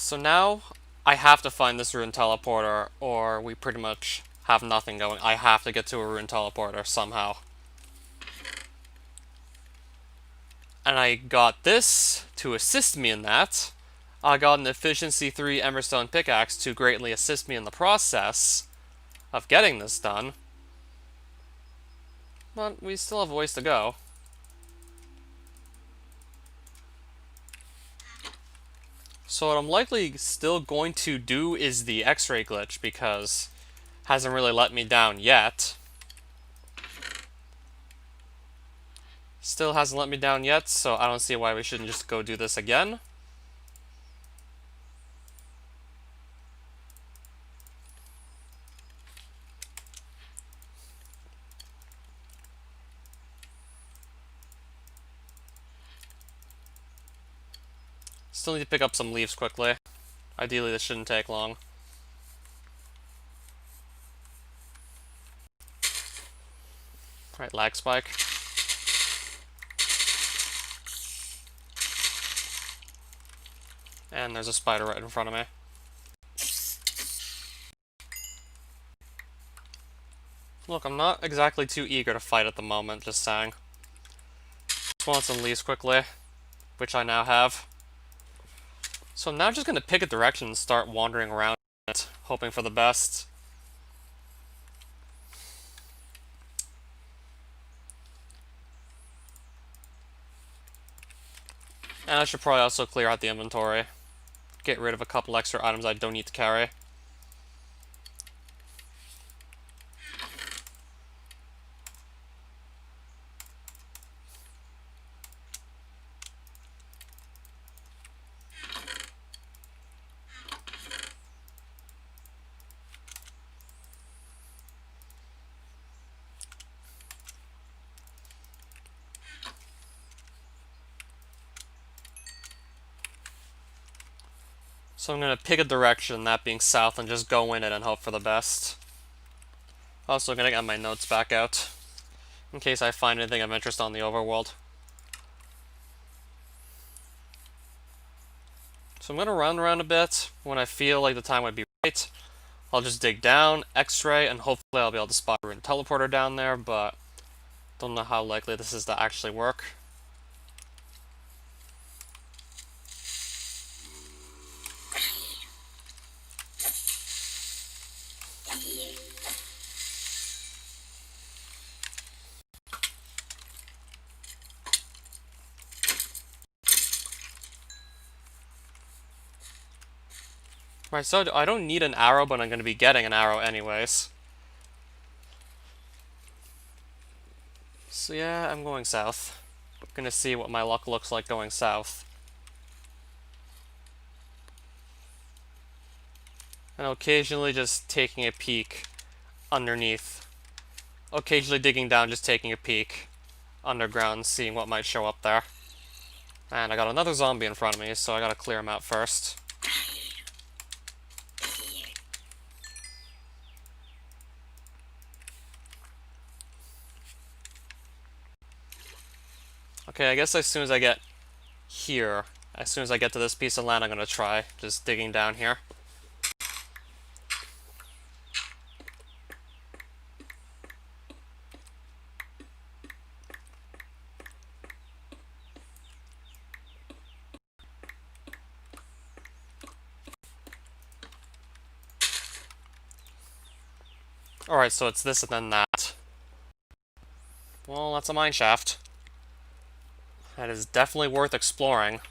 So now I have to find this rune teleporter, or we pretty much have nothing going. I have to get to a rune teleporter somehow. And I got this to assist me in that. I got an efficiency 3 Emberstone pickaxe to greatly assist me in the process of getting this done. But we still have a ways to go. So what I'm likely still going to do is the X-ray glitch, because it hasn't really let me down yet. Still hasn't let me down yet, so I don't see why we shouldn't just go do this again. Still need to pick up some leaves quickly. Ideally, this shouldn't take long. Alright, lag spike. And there's a spider right in front of me. Look, I'm not exactly too eager to fight at the moment, just saying. Just want some leaves quickly, which I now have. So I'm now just going to pick a direction and start wandering around it, hoping for the best. And I should probably also clear out the inventory. Get rid of a couple extra items I don't need to carry. So I'm going to pick a direction, that being south, and just go in it and hope for the best. Also going to get my notes back out, in case I find anything of interest on the overworld. So I'm going to run around a bit. When I feel like the time would be right, I'll just dig down, X-ray, and hopefully I'll be able to spot a rune teleporter down there, but don't know how likely this is to actually work. Right, so I don't need an arrow, but I'm going to be getting an arrow anyways. So yeah, I'm going south. Gonna see what my luck looks like going south. And occasionally just taking a peek underneath. Occasionally digging down, just taking a peek underground, seeing what might show up there. And I got another zombie in front of me, so I gotta clear him out first. Okay, I guess as soon as I get here, as soon as I get to this piece of land, I'm gonna try just digging down here. Alright, so it's this and then that. Well, that's a mine shaft. That is definitely worth exploring.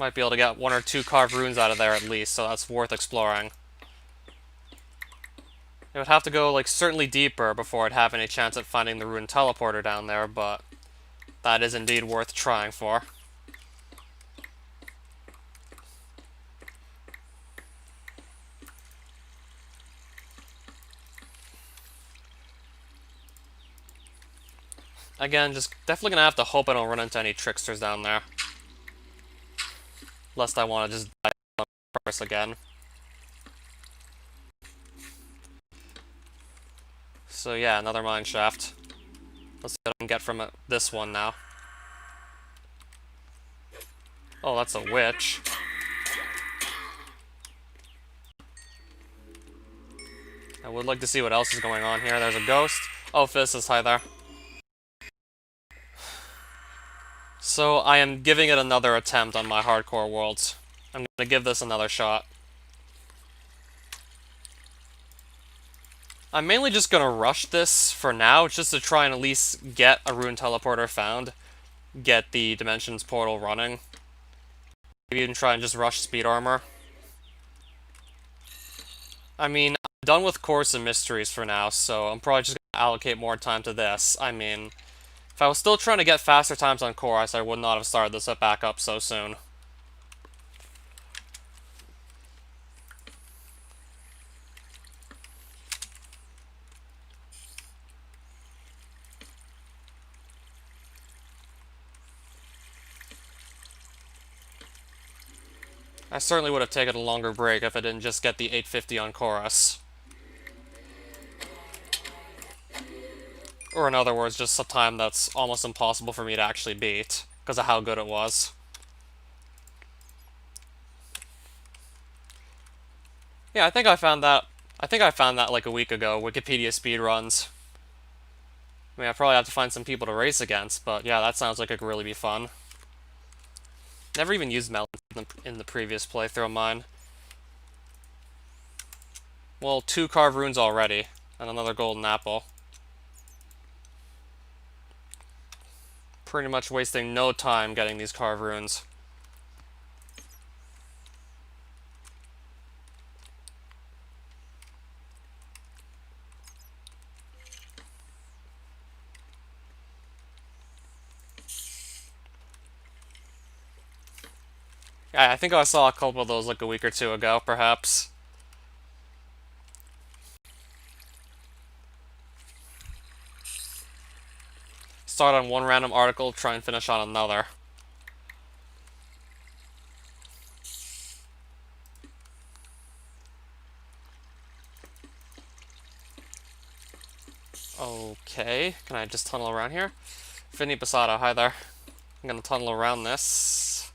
Might be able to get 1 or 2 carved runes out of there at least, so that's worth exploring. It would have to go, like, certainly deeper before I'd have any chance at finding the rune teleporter down there, but that is indeed worth trying for. Again, just definitely gonna have to hope I don't run into any tricksters down there. Lest I want to just die on purpose again. So yeah, another mine shaft. Let's see what I can get from this one now. Oh, that's a witch. I would like to see what else is going on here. There's a ghost. Oh, Fizz is hi there. So I am giving it another attempt on my hardcore worlds. I'm gonna give this another shot. I'm mainly just gonna rush this for now, just to try and at least get a rune teleporter found. Get the Dimensions portal running. Maybe even try and just rush speed armor. I mean, I'm done with Course and Mysteries for now, so I'm probably just gonna allocate more time to this. I mean, if I was still trying to get faster times on Chorus, I would not have started this back up so soon. I certainly would have taken a longer break if I didn't just get the 850 on Chorus. Or in other words, just a time that's almost impossible for me to actually beat, because of how good it was. Yeah, I think I found that like a week ago, Wikipedia speedruns. I mean, I probably have to find some people to race against, but yeah, that sounds like it could really be fun. Never even used melons in the previous playthrough of mine. Well, 2 carved runes already, and another golden apple. Pretty much wasting no time getting these carved runes. Yeah, I think I saw a couple of those like a week or two ago, perhaps. Start on one random article, try and finish on another. Okay, can I just tunnel around here? Finny Pasada, hi there. I'm gonna tunnel around this.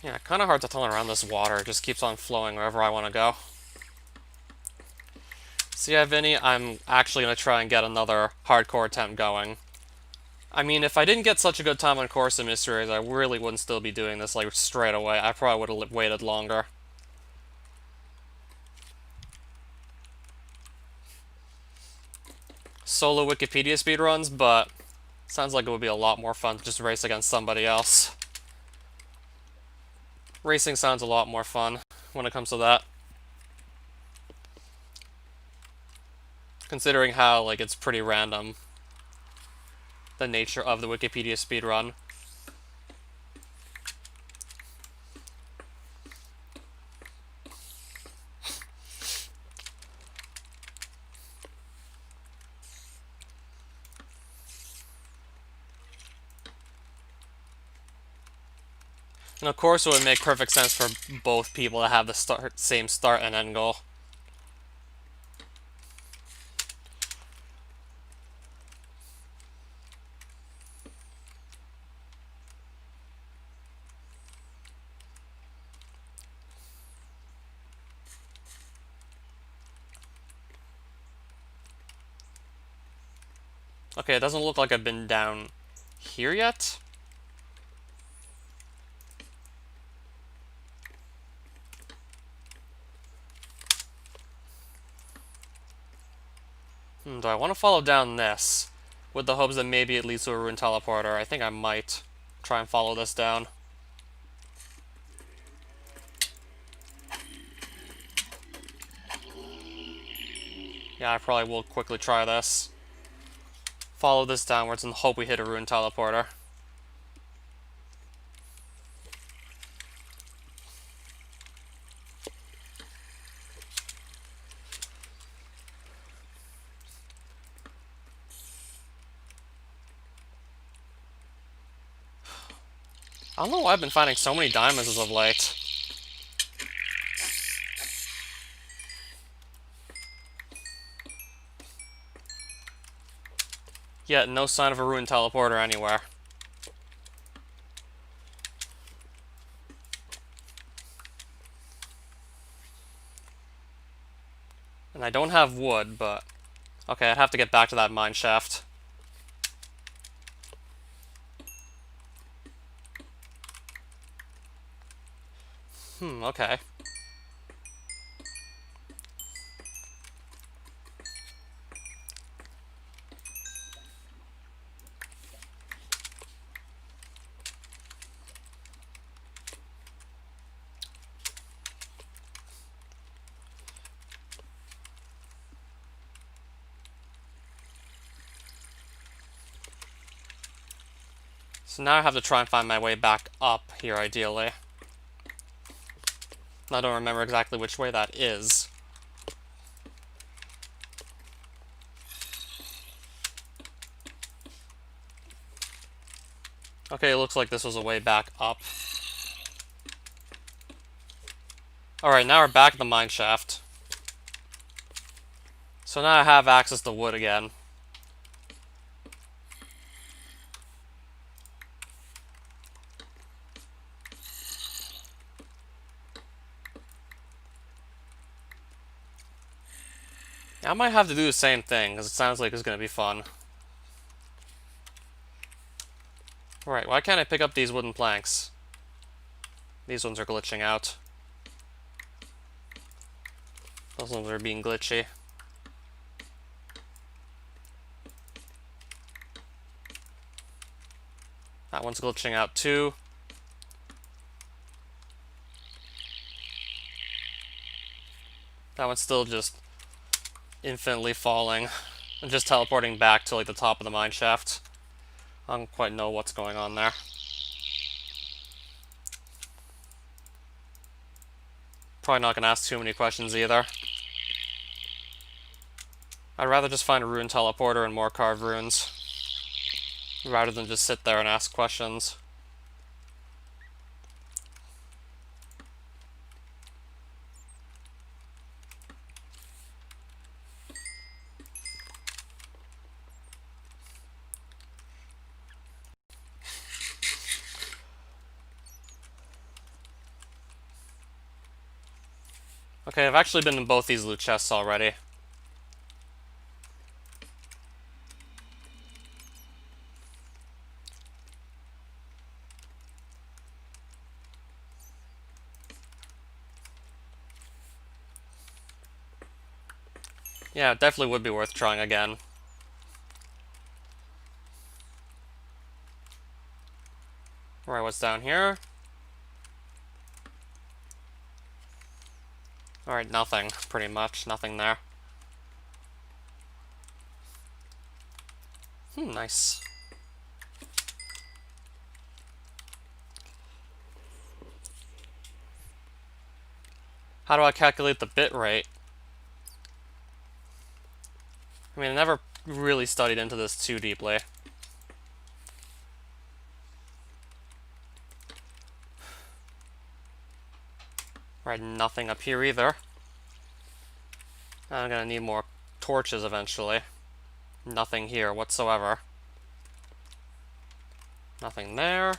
Yeah, kind of hard to tunnel around this water. It just keeps on flowing wherever I want to go. So yeah, Vinny, I'm actually going to try and get another hardcore attempt going. I mean, if I didn't get such a good time on Course and Mysteries, I really wouldn't still be doing this like straight away. I probably would have waited longer. Solo Wikipedia speedruns, but sounds like it would be a lot more fun to just race against somebody else. Racing sounds a lot more fun when it comes to that. Considering how, like, it's pretty random, the nature of the Wikipedia speedrun. And of course, it would make perfect sense for both people to have the same start and end goal. Okay, it doesn't look like I've been down here yet. Do I want to follow down this? With the hopes that maybe it leads to a rune teleporter. I think I might try and follow this down. Yeah, I probably will quickly try this. Follow this downwards and hope we hit a rune teleporter. I don't know why I've been finding so many diamonds as of late. Yet, no sign of a rune teleporter anywhere. And I don't have wood, but... Okay, I'd have to get back to that mine shaft. Okay. So now I have to try and find my way back up here, ideally. I don't remember exactly which way that is. Okay, it looks like this was a way back up. Alright, now we're back at the mine shaft. So now I have access to wood again. I might have to do the same thing, because it sounds like it's going to be fun. Alright, why can't I pick up these wooden planks? These ones are glitching out. Those ones are being glitchy. That one's glitching out too. That one's still just infinitely falling and just teleporting back to like the top of the mine shaft. I don't quite know what's going on there. Probably not gonna ask too many questions either. I'd rather just find a rune teleporter and more carved runes, rather than just sit there and ask questions. Okay, I've actually been in both these loot chests already. Yeah, it definitely would be worth trying again. Alright, what's down here? Alright, nothing, pretty much. Nothing there. Nice. How do I calculate the bit rate? I mean, I never really studied into this too deeply. Right, nothing up here either. I'm gonna need more torches eventually. Nothing here whatsoever. Nothing there.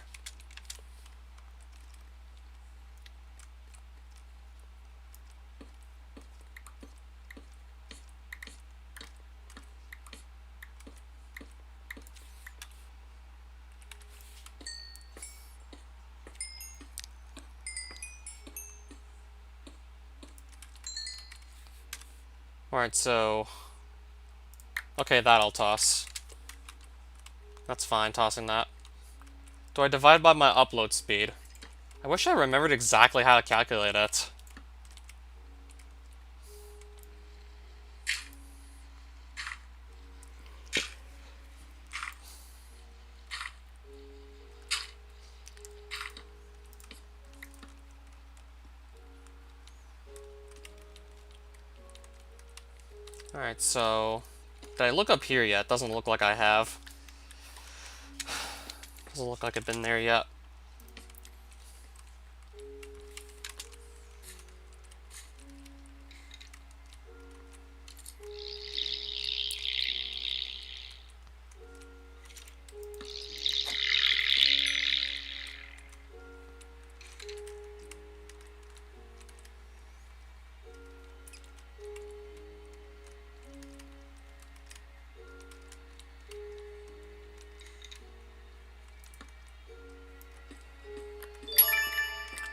Alright, so... Okay, that I'll toss. That's fine, tossing that. Do I divide by my upload speed? I wish I remembered exactly how to calculate it. Alright, so... Did I look up here yet? Doesn't look like I have. Doesn't look like I've been there yet.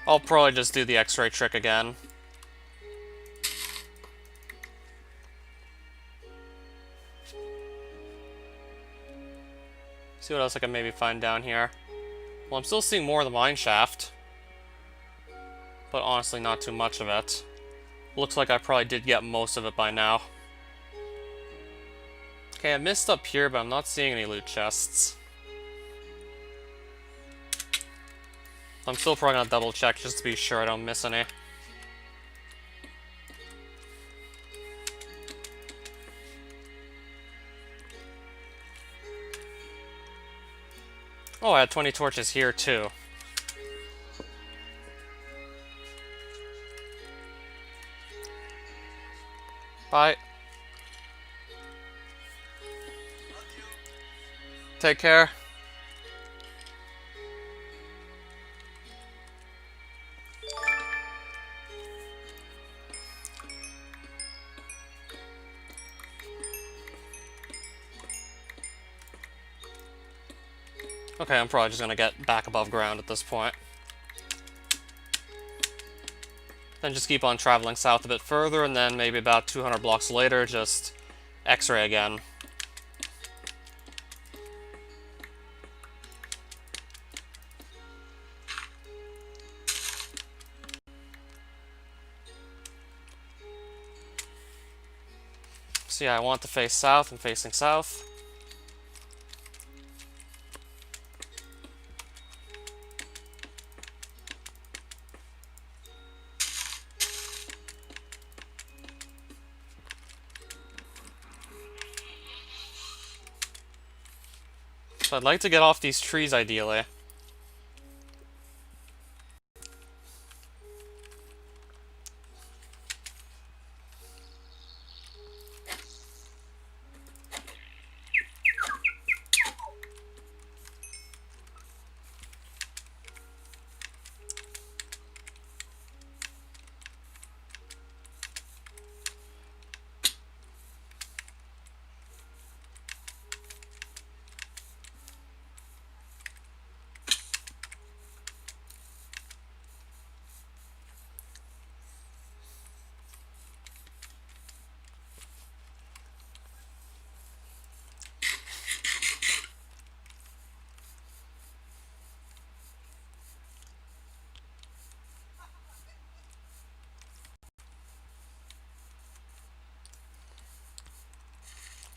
I'll probably just do the X-ray trick again. See what else I can maybe find down here. Well, I'm still seeing more of the mine shaft, but honestly not too much of it. Looks like I probably did get most of it by now. Okay, I missed up here, but I'm not seeing any loot chests. I'm still probably gonna double check just to be sure I don't miss any. Oh, I had 20 torches here too. Bye. Take care. Okay, I'm probably just gonna get back above ground at this point. Then just keep on traveling south a bit further, and then maybe about 200 blocks later, just X-ray again. So yeah, I want to face south. I'm facing south. So I'd like to get off these trees, ideally.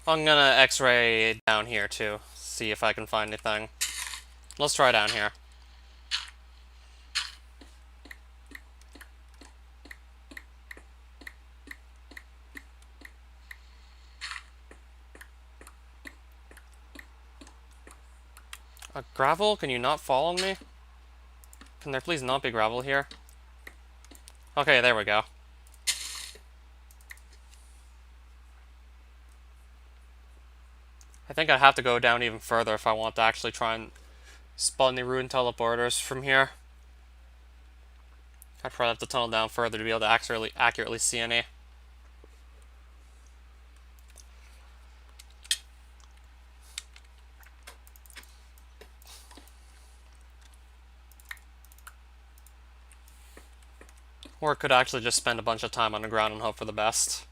I'm gonna X-ray down here too, see if I can find anything. Let's try down here. Gravel? Can you not follow me? Can there please not be gravel here? Okay, there we go. I think I have to go down even further if I want to actually try and spawn the ruined teleporters from here. I'd probably have to tunnel down further to be able to accurately see any. Or it could actually just spend a bunch of time on the ground and hope for the best.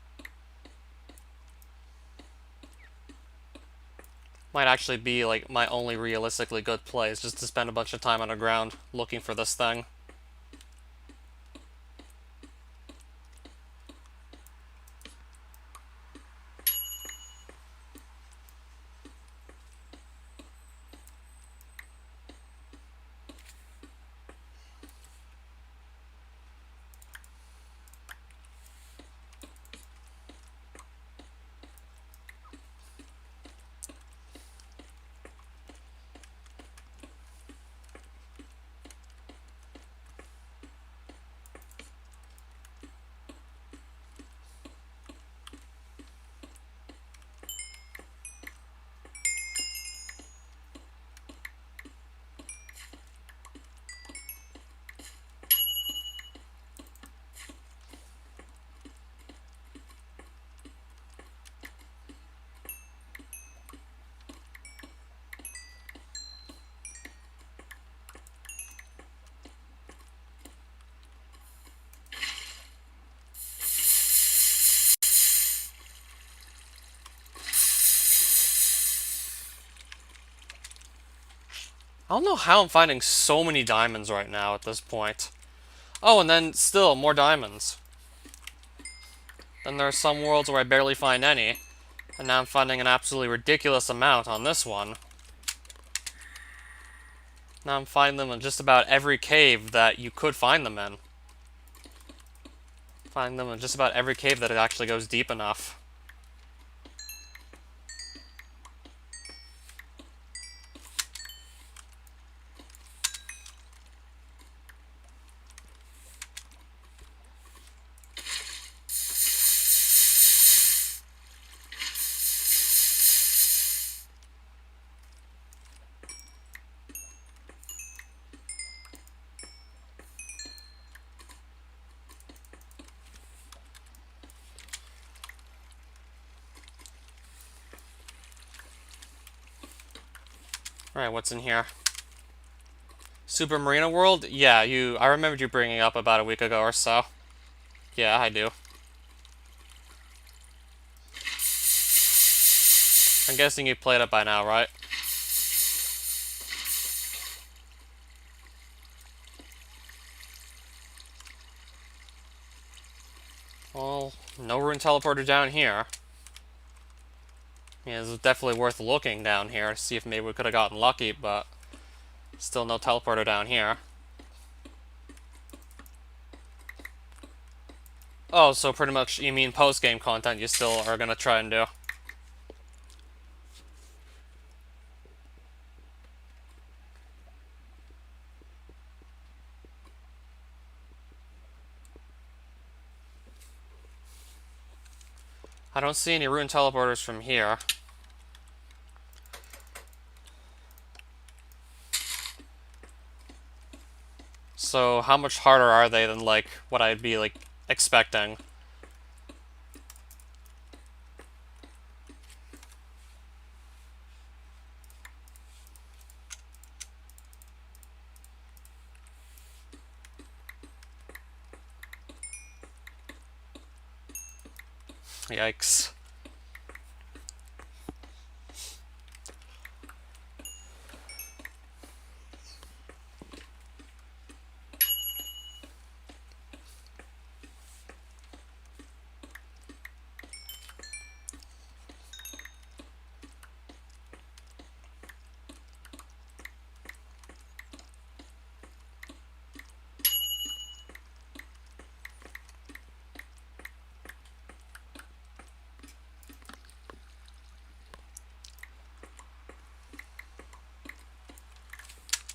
Might actually be like my only realistically good play is just to spend a bunch of time on the ground looking for this thing. don't know how I'm finding so many diamonds right now at this point. Oh, and then still more diamonds. Then there are some worlds where I barely find any. And now I'm finding an absolutely ridiculous amount on this one. Now I'm finding them in just about every cave that you could find them in. Finding them in just about every cave that it actually goes deep enough. Alright, what's in here? Super Marina World? Yeah, I remembered you bringing it up about a week ago or so. Yeah, I do. I'm guessing you played it by now, right? Well, no rune teleporter down here. Yeah, it's definitely worth looking down here to see if maybe we could have gotten lucky, but still no teleporter down here. Oh, so pretty much you mean post-game content you still are gonna try and do? I don't see any rune teleporters from here. So how much harder are they than, like, what I'd be, like, expecting? Yikes.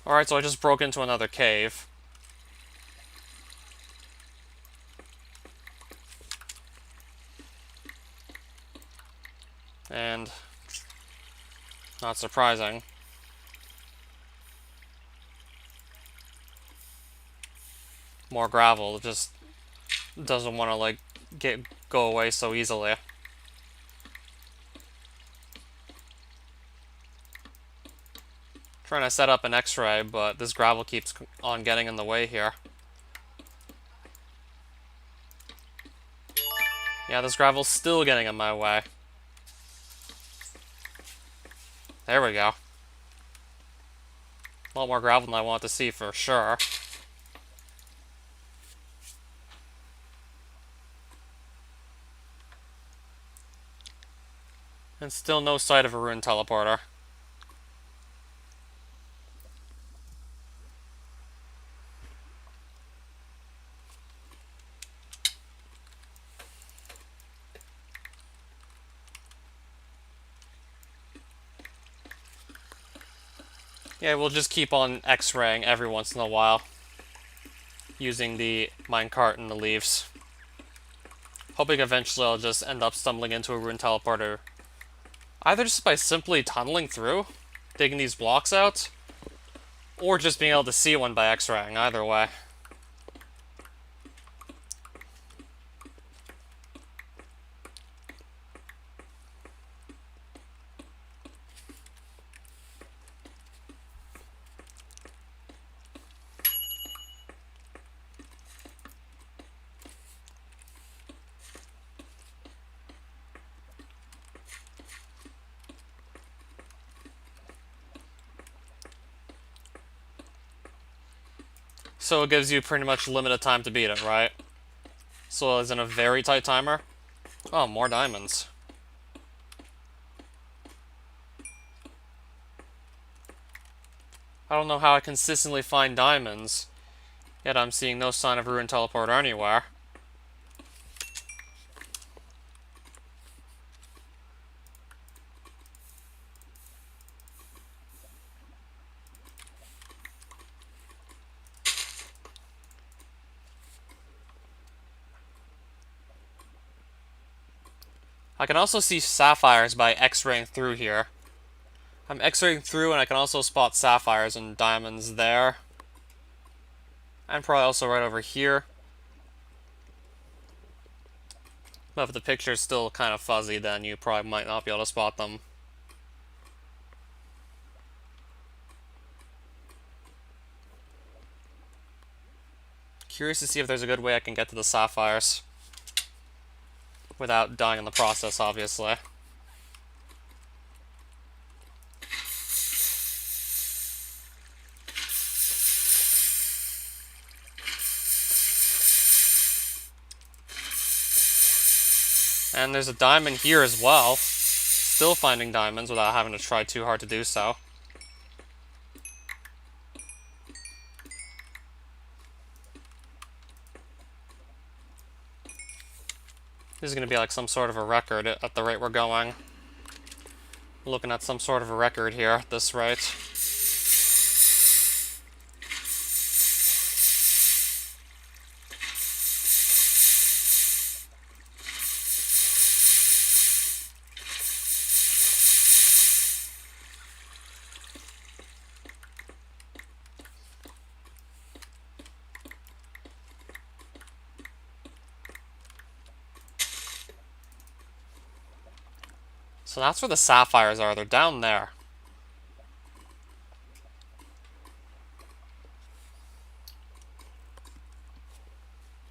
Alright, so I just broke into another cave. And not surprising. More gravel. It just doesn't want to, like, go away so easily. Trying to set up an X-ray, but this gravel keeps on getting in the way here. Yeah, this gravel's still getting in my way. There we go. A lot more gravel than I want to see for sure. And still no sight of a rune teleporter. Yeah, we'll just keep on X-raying every once in a while. Using the minecart and the leaves. Hoping eventually I'll just end up stumbling into a rune teleporter. Either just by simply tunneling through, digging these blocks out, or just being able to see one by X-raying, either way. So it gives you pretty much limited time to beat it, right? So it's in a very tight timer. Oh, more diamonds. I don't know how I consistently find diamonds, yet I'm seeing no sign of Ruin Teleporter anywhere. I can also see sapphires by X-raying through here. I'm X-raying through and I can also spot sapphires and diamonds there. And probably also right over here. But if the picture's still kind of fuzzy, then you probably might not be able to spot them. Curious to see if there's a good way I can get to the sapphires. Without dying in the process, obviously. And there's a diamond here as well. Still finding diamonds without having to try too hard to do so. This is going to be like some sort of a record at the rate we're going. Looking at some sort of a record here at this rate. So that's where the sapphires are. They're down there.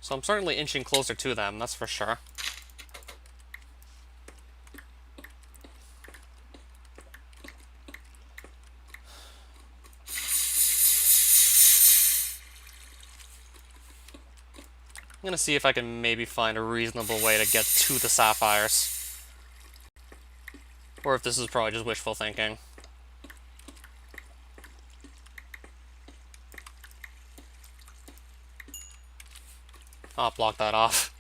So I'm certainly inching closer to them, that's for sure. I'm gonna see if I can maybe find a reasonable way to get to the sapphires. Or if this is probably just wishful thinking. Oh, block that off.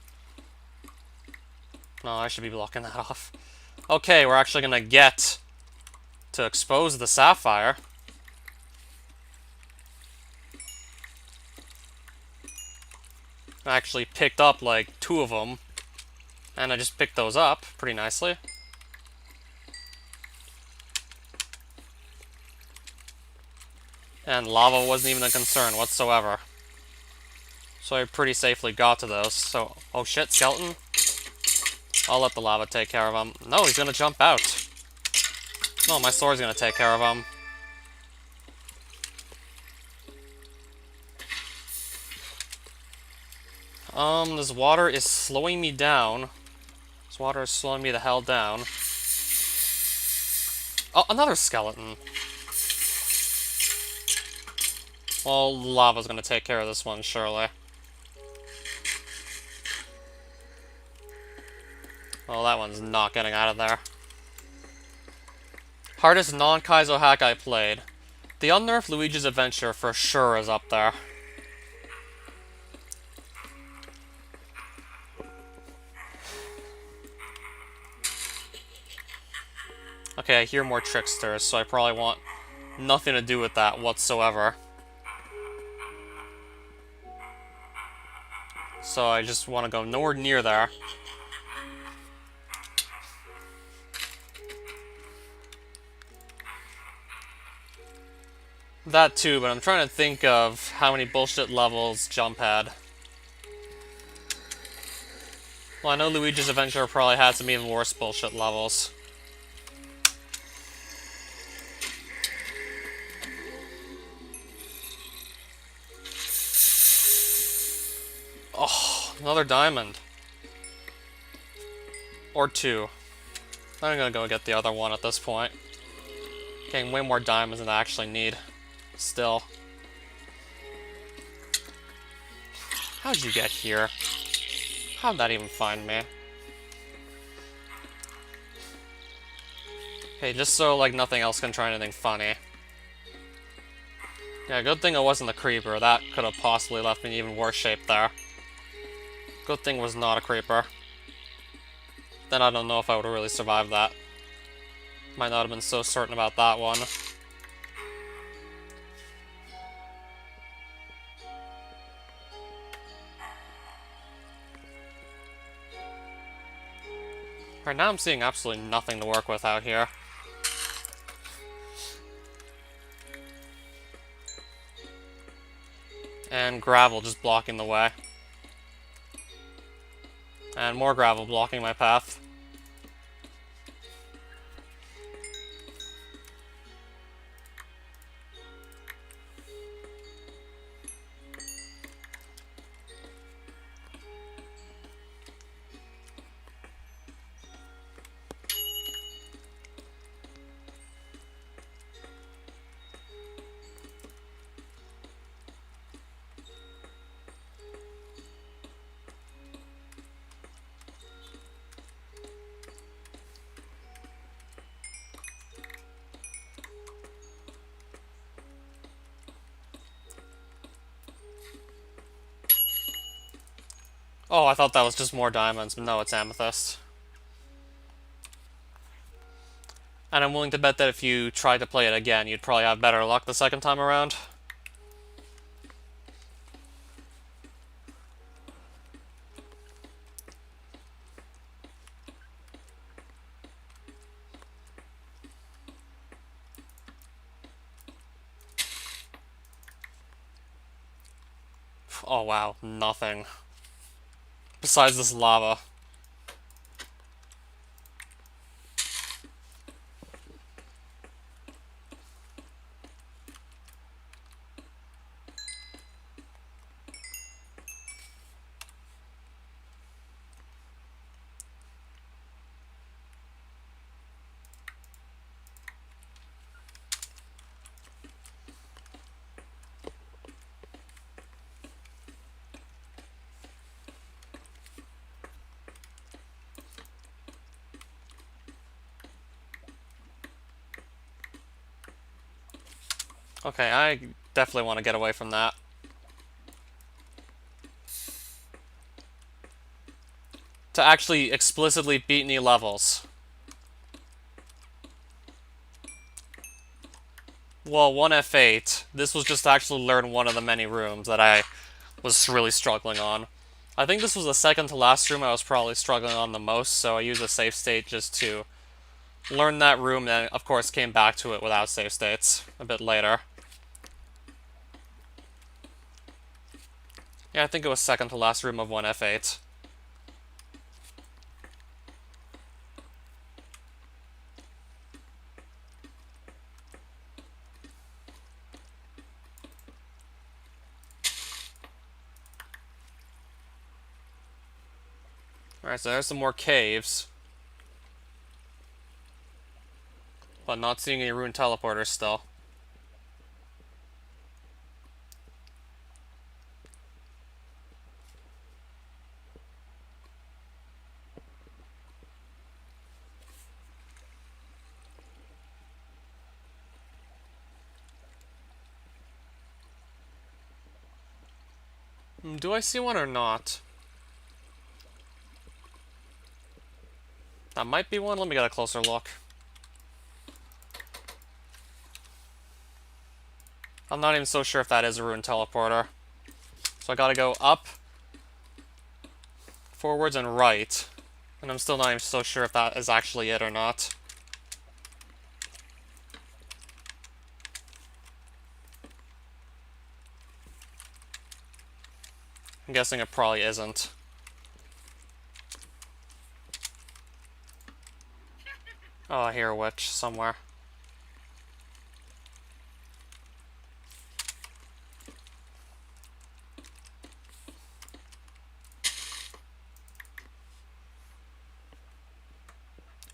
No, I should be blocking that off. Okay, we're actually gonna get to expose the sapphire. I actually picked up like 2 of them. And I just picked those up pretty nicely. And lava wasn't even a concern whatsoever. So I pretty safely got to those. So, oh shit, skeleton. I'll let the lava take care of him. No, he's gonna jump out. No, my sword's gonna take care of him. This water is slowing me down. This water is slowing me the hell down. Oh, another skeleton. Well, lava's gonna take care of this one, surely. Well, that one's not getting out of there. Hardest non-Kaizo hack I played. The unnerfed Luigi's Adventure for sure is up there. Okay, I hear more tricksters, so I probably want nothing to do with that whatsoever. So I just want to go nowhere near there. That too, but I'm trying to think of how many bullshit levels Jump had. Well, I know Luigi's Adventure probably had some even worse bullshit levels. Oh, another diamond. Or 2. I'm gonna go get the other one at this point. Getting way more diamonds than I actually need. Still. How'd you get here? How'd that even find me? Hey, just so, like, nothing else can try anything funny. Yeah, good thing it wasn't a creeper. That could have possibly left me in even worse shape there. Good thing it was not a creeper. Then I don't know if I would have really survived that. Might not have been so certain about that one. Right now I'm seeing absolutely nothing to work with out here. And gravel just blocking the way. And more gravel blocking my path. Oh, I thought that was just more diamonds, but no, it's amethyst. And I'm willing to bet that if you tried to play it again, you'd probably have better luck the second time around. Oh wow, nothing. Besides this lava. Okay, I definitely want to get away from that. To actually explicitly beat any levels. Well, 1F8, this was just to actually learn one of the many rooms that I was really struggling on. I think this was the second to last room I was probably struggling on the most, so I used a save state just to learn that room, and of course came back to it without save states a bit later. Yeah, I think it was second to last room of 1F8. Alright, so there's some more caves. But not seeing any rune teleporters still. Do I see one or not? That might be one. Let me get a closer look. I'm not even so sure if that is a rune teleporter. So I gotta go up, forwards, and right. And I'm still not even so sure if that is actually it or not. I'm guessing it probably isn't. Oh, I hear a witch somewhere.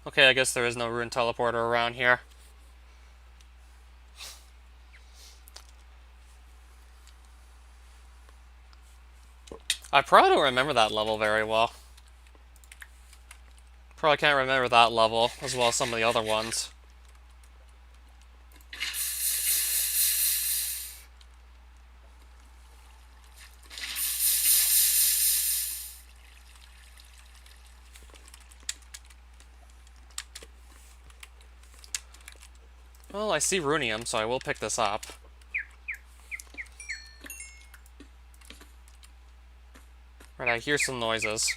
Okay, I guess there is no rune teleporter around here. I probably don't remember that level very well. Probably can't remember that level as well as some of the other ones. Well, I see runium, so I will pick this up. Right, I hear some noises.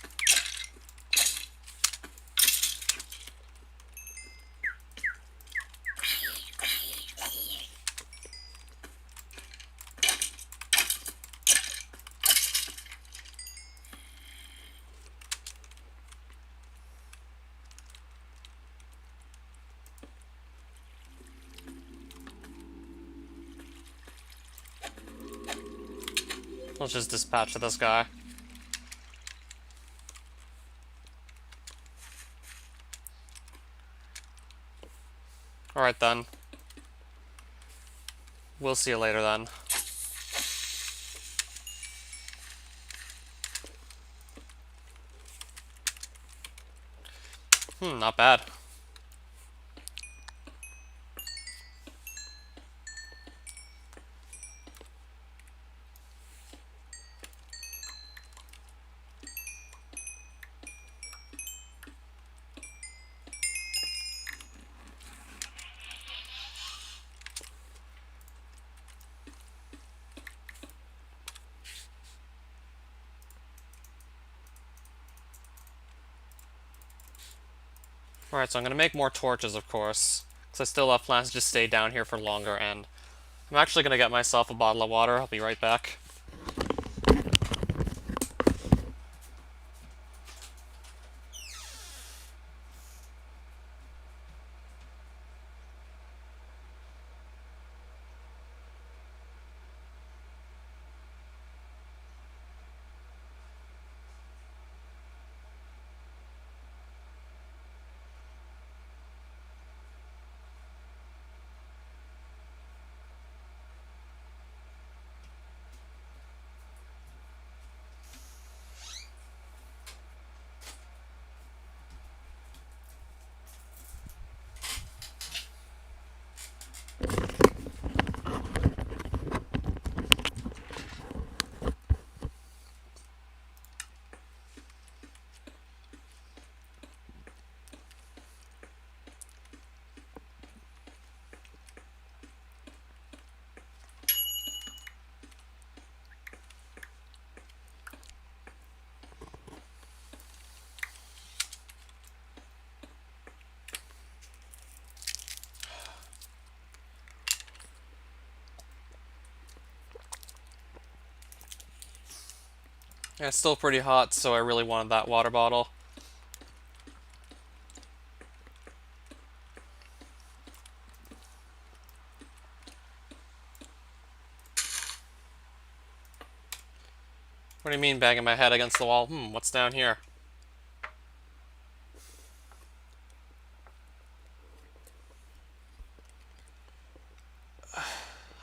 Let's just dispatch this guy. Alright then. We'll see you later then. Not bad. Alright, so I'm gonna make more torches, of course, because I still have plans to just stay down here for longer, and I'm actually gonna get myself a bottle of water. I'll be right back. Yeah, it's still pretty hot, so I really wanted that water bottle. What do you mean banging my head against the wall? What's down here?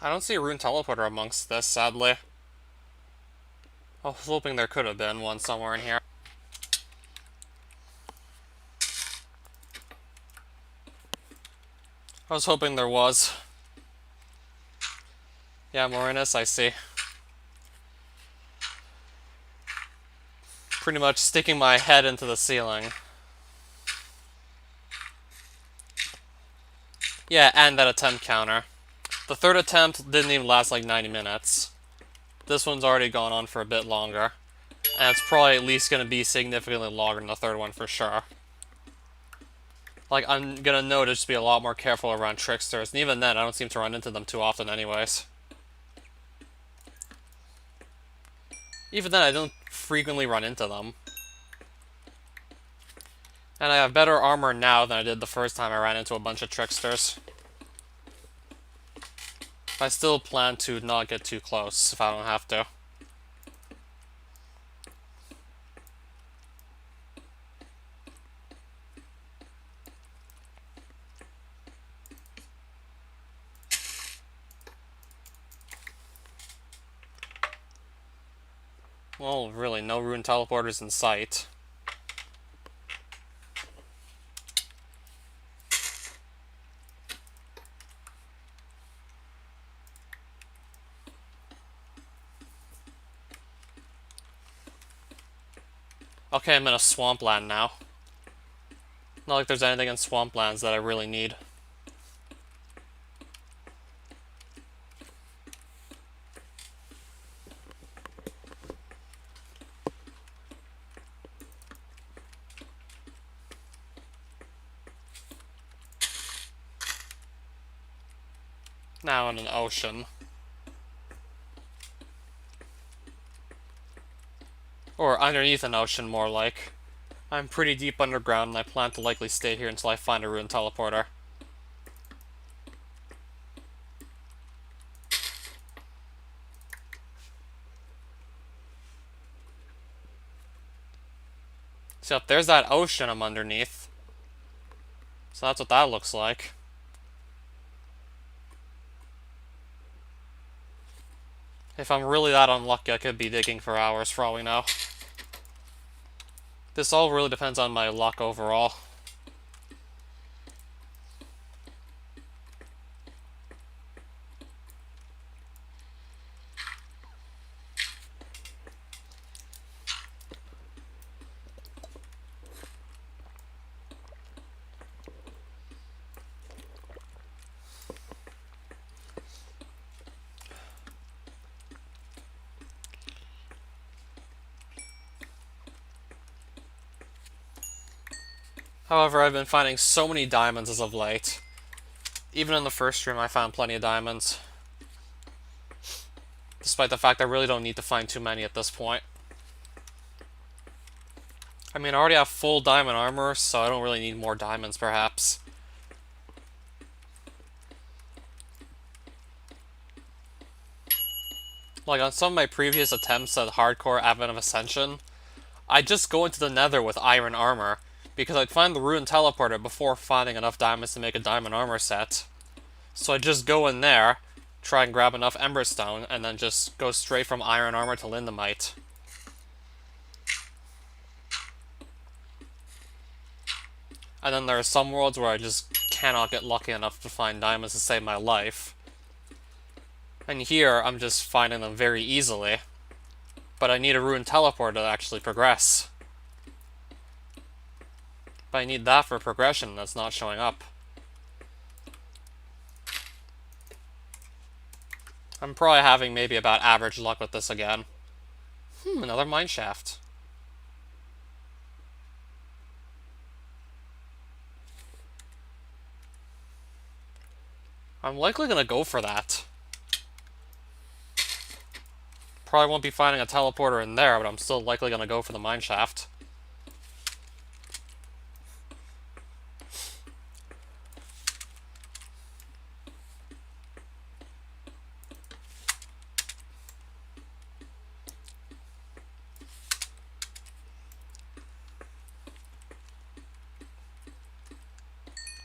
I don't see a rune teleporter amongst this, sadly. I was hoping there could have been one somewhere in here. I was hoping there was. Yeah, Morinus, I see. Pretty much sticking my head into the ceiling. Yeah, and that attempt counter. The third attempt didn't even last like 90 minutes. This one's already gone on for a bit longer. And it's probably at least going to be significantly longer than the third one for sure. Like, I'm going to know to just be a lot more careful around tricksters. And even then, I don't seem to run into them too often anyways. Even then, I don't frequently run into them. And I have better armor now than I did the first time I ran into a bunch of tricksters. I still plan to not get too close if I don't have to. Well, really, no rune teleporters in sight. Okay, I'm in a swampland now. Not like there's anything in swamplands that I really need. Now in an ocean. Or underneath an ocean, more like. I'm pretty deep underground, and I plan to likely stay here until I find a rune teleporter. So if there's that ocean I'm underneath. So that's what that looks like. If I'm really that unlucky, I could be digging for hours for all we know. This all really depends on my luck overall. However, I've been finding so many diamonds as of late. Even in the first stream, I found plenty of diamonds. Despite the fact I really don't need to find too many at this point. I mean, I already have full diamond armor, so I don't really need more diamonds, perhaps. Like, on some of my previous attempts at hardcore Advent of Ascension, I'd just go into the nether with iron armor, because I'd find the rune teleporter before finding enough diamonds to make a diamond armor set. So I'd just go in there, try and grab enough emberstone, and then just go straight from iron armor to lindamite. And then there are some worlds where I just cannot get lucky enough to find diamonds to save my life. And here, I'm just finding them very easily. But I need a rune teleporter to actually progress. But I need that for progression, that's not showing up. I'm probably having maybe about average luck with this again. Another mineshaft. I'm likely gonna go for that. Probably won't be finding a teleporter in there, but I'm still likely gonna go for the mineshaft.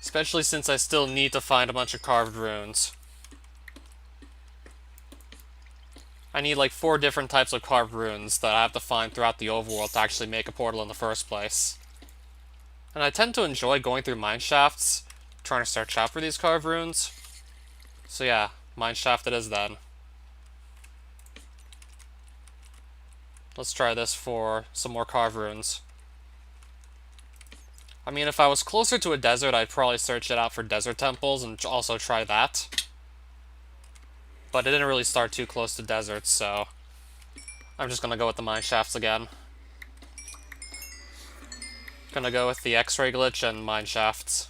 Especially since I still need to find a bunch of carved runes. I need like 4 different types of carved runes that I have to find throughout the overworld to actually make a portal in the first place. And I tend to enjoy going through mineshafts, trying to search out for these carved runes. So yeah, mineshaft it is then. Let's try this for some more carved runes. I mean, if I was closer to a desert, I'd probably search it out for desert temples and also try that. But it didn't really start too close to deserts, so I'm just gonna go with the mineshafts again. Gonna go with the X-ray glitch and mineshafts.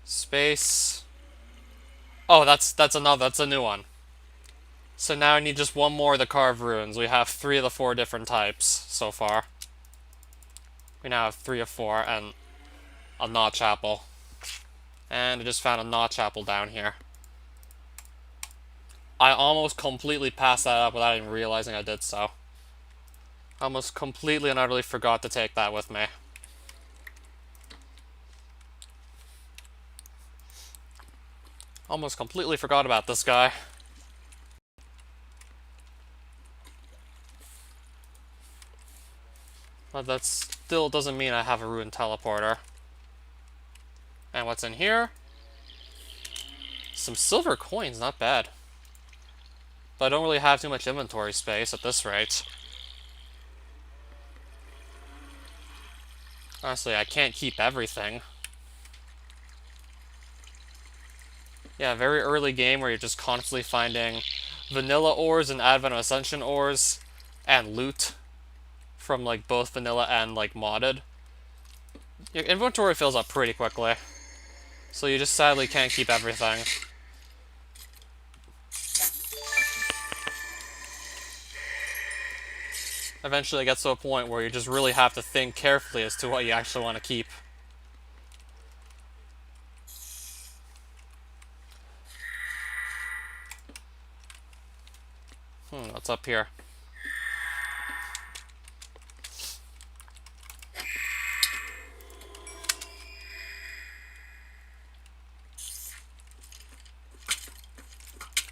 Space. Oh, that's a new one. So now I need just one more of the carved runes. We have 3 of the 4 different types so far. We now have 3 of 4 and a notch apple. And I just found a notch apple down here. I almost completely passed that up without even realizing I did so. I almost completely and utterly forgot to take that with me. Almost completely forgot about this guy. But that still doesn't mean I have a ruined teleporter. And what's in here? Some silver coins, not bad. But I don't really have too much inventory space at this rate. Honestly, I can't keep everything. Yeah, very early game where you're just constantly finding vanilla ores and Advent Ascension ores and loot from like both vanilla and like modded. Your inventory fills up pretty quickly. So you just sadly can't keep everything. Eventually it gets to a point where you just really have to think carefully as to what you actually want to keep. What's up here?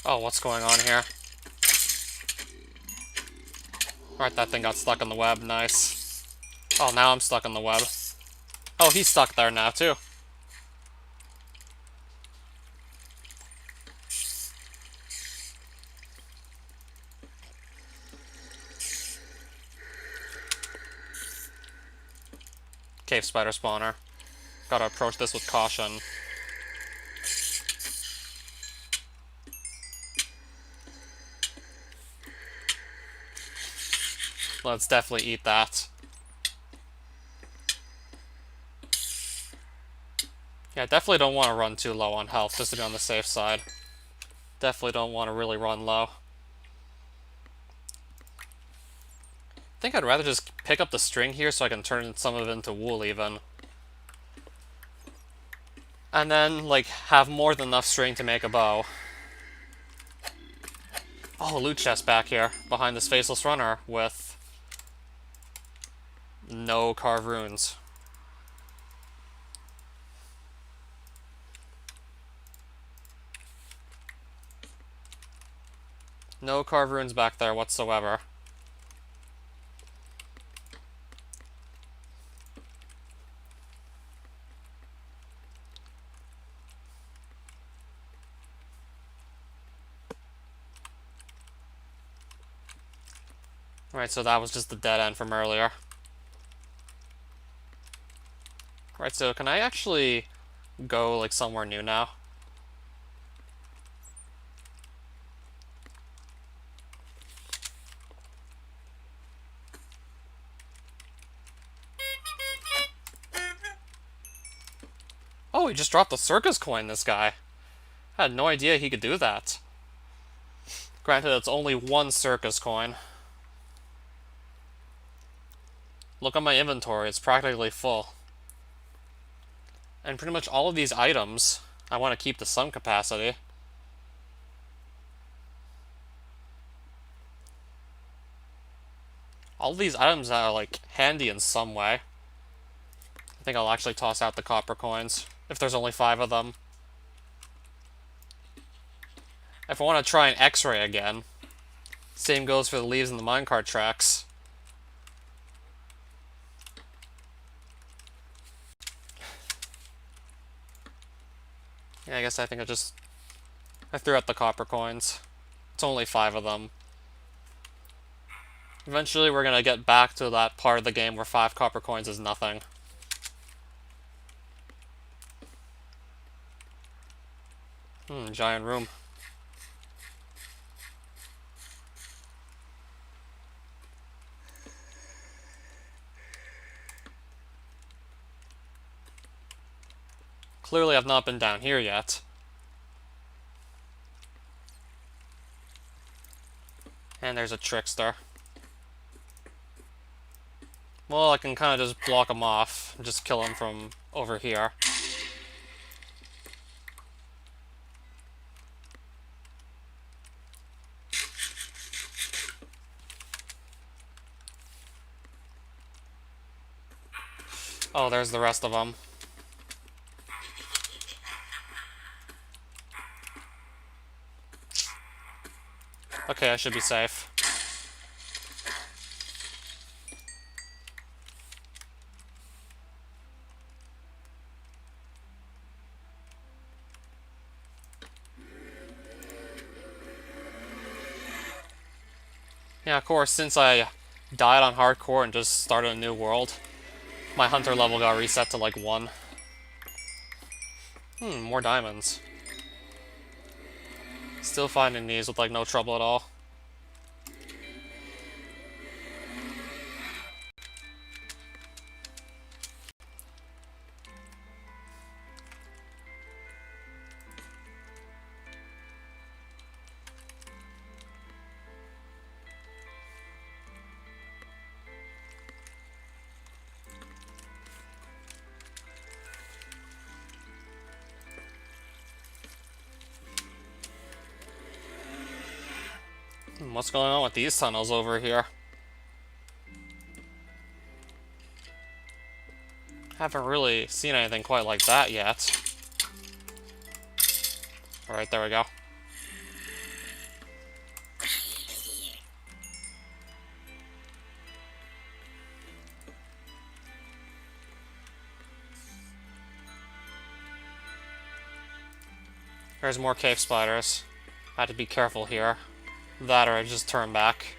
Oh, what's going on here? Alright, that thing got stuck in the web. Nice. Oh, now I'm stuck in the web. Oh, he's stuck there now, too. Cave spider spawner. Gotta approach this with caution. Let's definitely eat that. Yeah, I definitely don't want to run too low on health, just to be on the safe side. Definitely don't want to really run low. I think I'd rather just pick up the string here so I can turn some of it into wool even. And then, like, have more than enough string to make a bow. Oh, loot chest back here, behind this faceless runner with no carved runes. No carved runes back there whatsoever. Right, so that was just the dead end from earlier. Right, so can I actually go, like, somewhere new now? Oh, he just dropped the circus coin, this guy. I had no idea he could do that. Granted, it's only one circus coin. Look at my inventory, it's practically full. And pretty much all of these items, I want to keep to some capacity. All of these items are, like, handy in some way. I think I'll actually toss out the copper coins, if there's only 5 of them. If I want to try an X-ray again, same goes for the leaves and the minecart tracks. Yeah, I guess I think I threw out the copper coins. It's only 5 of them. Eventually we're gonna get back to that part of the game where 5 copper coins is nothing. Giant room. Clearly I've not been down here yet. And there's a trickster. Well, I can kind of just block him off and just kill him from over here. Oh, there's the rest of them. Okay, I should be safe. Yeah, of course, since I died on hardcore and just started a new world, my hunter level got reset to like 1. More diamonds. Still finding these with like no trouble at all. What's going on with these tunnels over here? Haven't really seen anything quite like that yet. Alright, there we go. There's more cave spiders. I had to be careful here. That or I just turn back.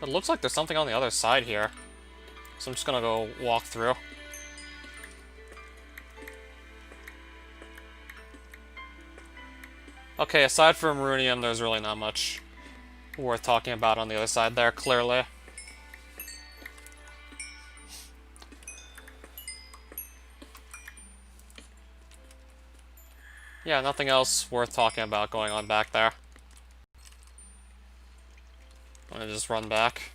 It looks like there's something on the other side here. So I'm just gonna go walk through. Okay, aside from Runium, there's really not much worth talking about on the other side there, clearly. Yeah, nothing else worth talking about going on back there. I'm gonna just run back.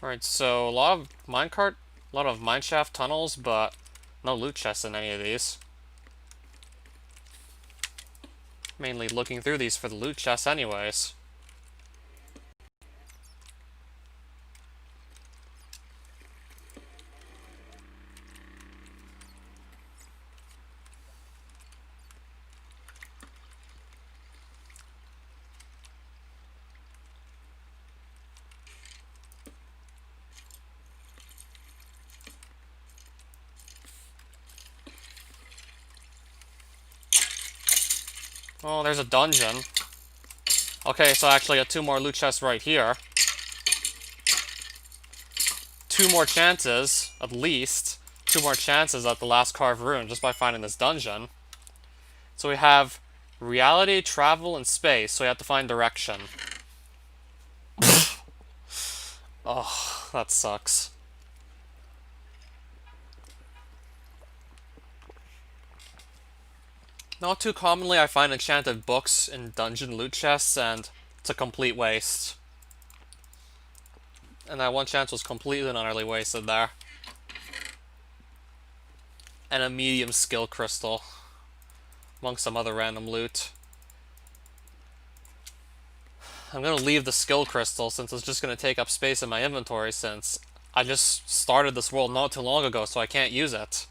Alright, so a lot of mineshaft tunnels, but no loot chests in any of these. Mainly looking through these for the loot chests anyways. Oh, there's a dungeon. Okay, so I actually got 2 more loot chests right here. 2 more chances, at least. 2 more chances at the last carved rune just by finding this dungeon. So we have reality, travel, and space, so we have to find direction. Oh, that sucks. Not too commonly I find enchanted books in dungeon loot chests, and it's a complete waste. And that one chance was completely and utterly wasted there. And a medium skill crystal, amongst some other random loot. I'm gonna leave the skill crystal since it's just gonna take up space in my inventory since I just started this world not too long ago, so I can't use it.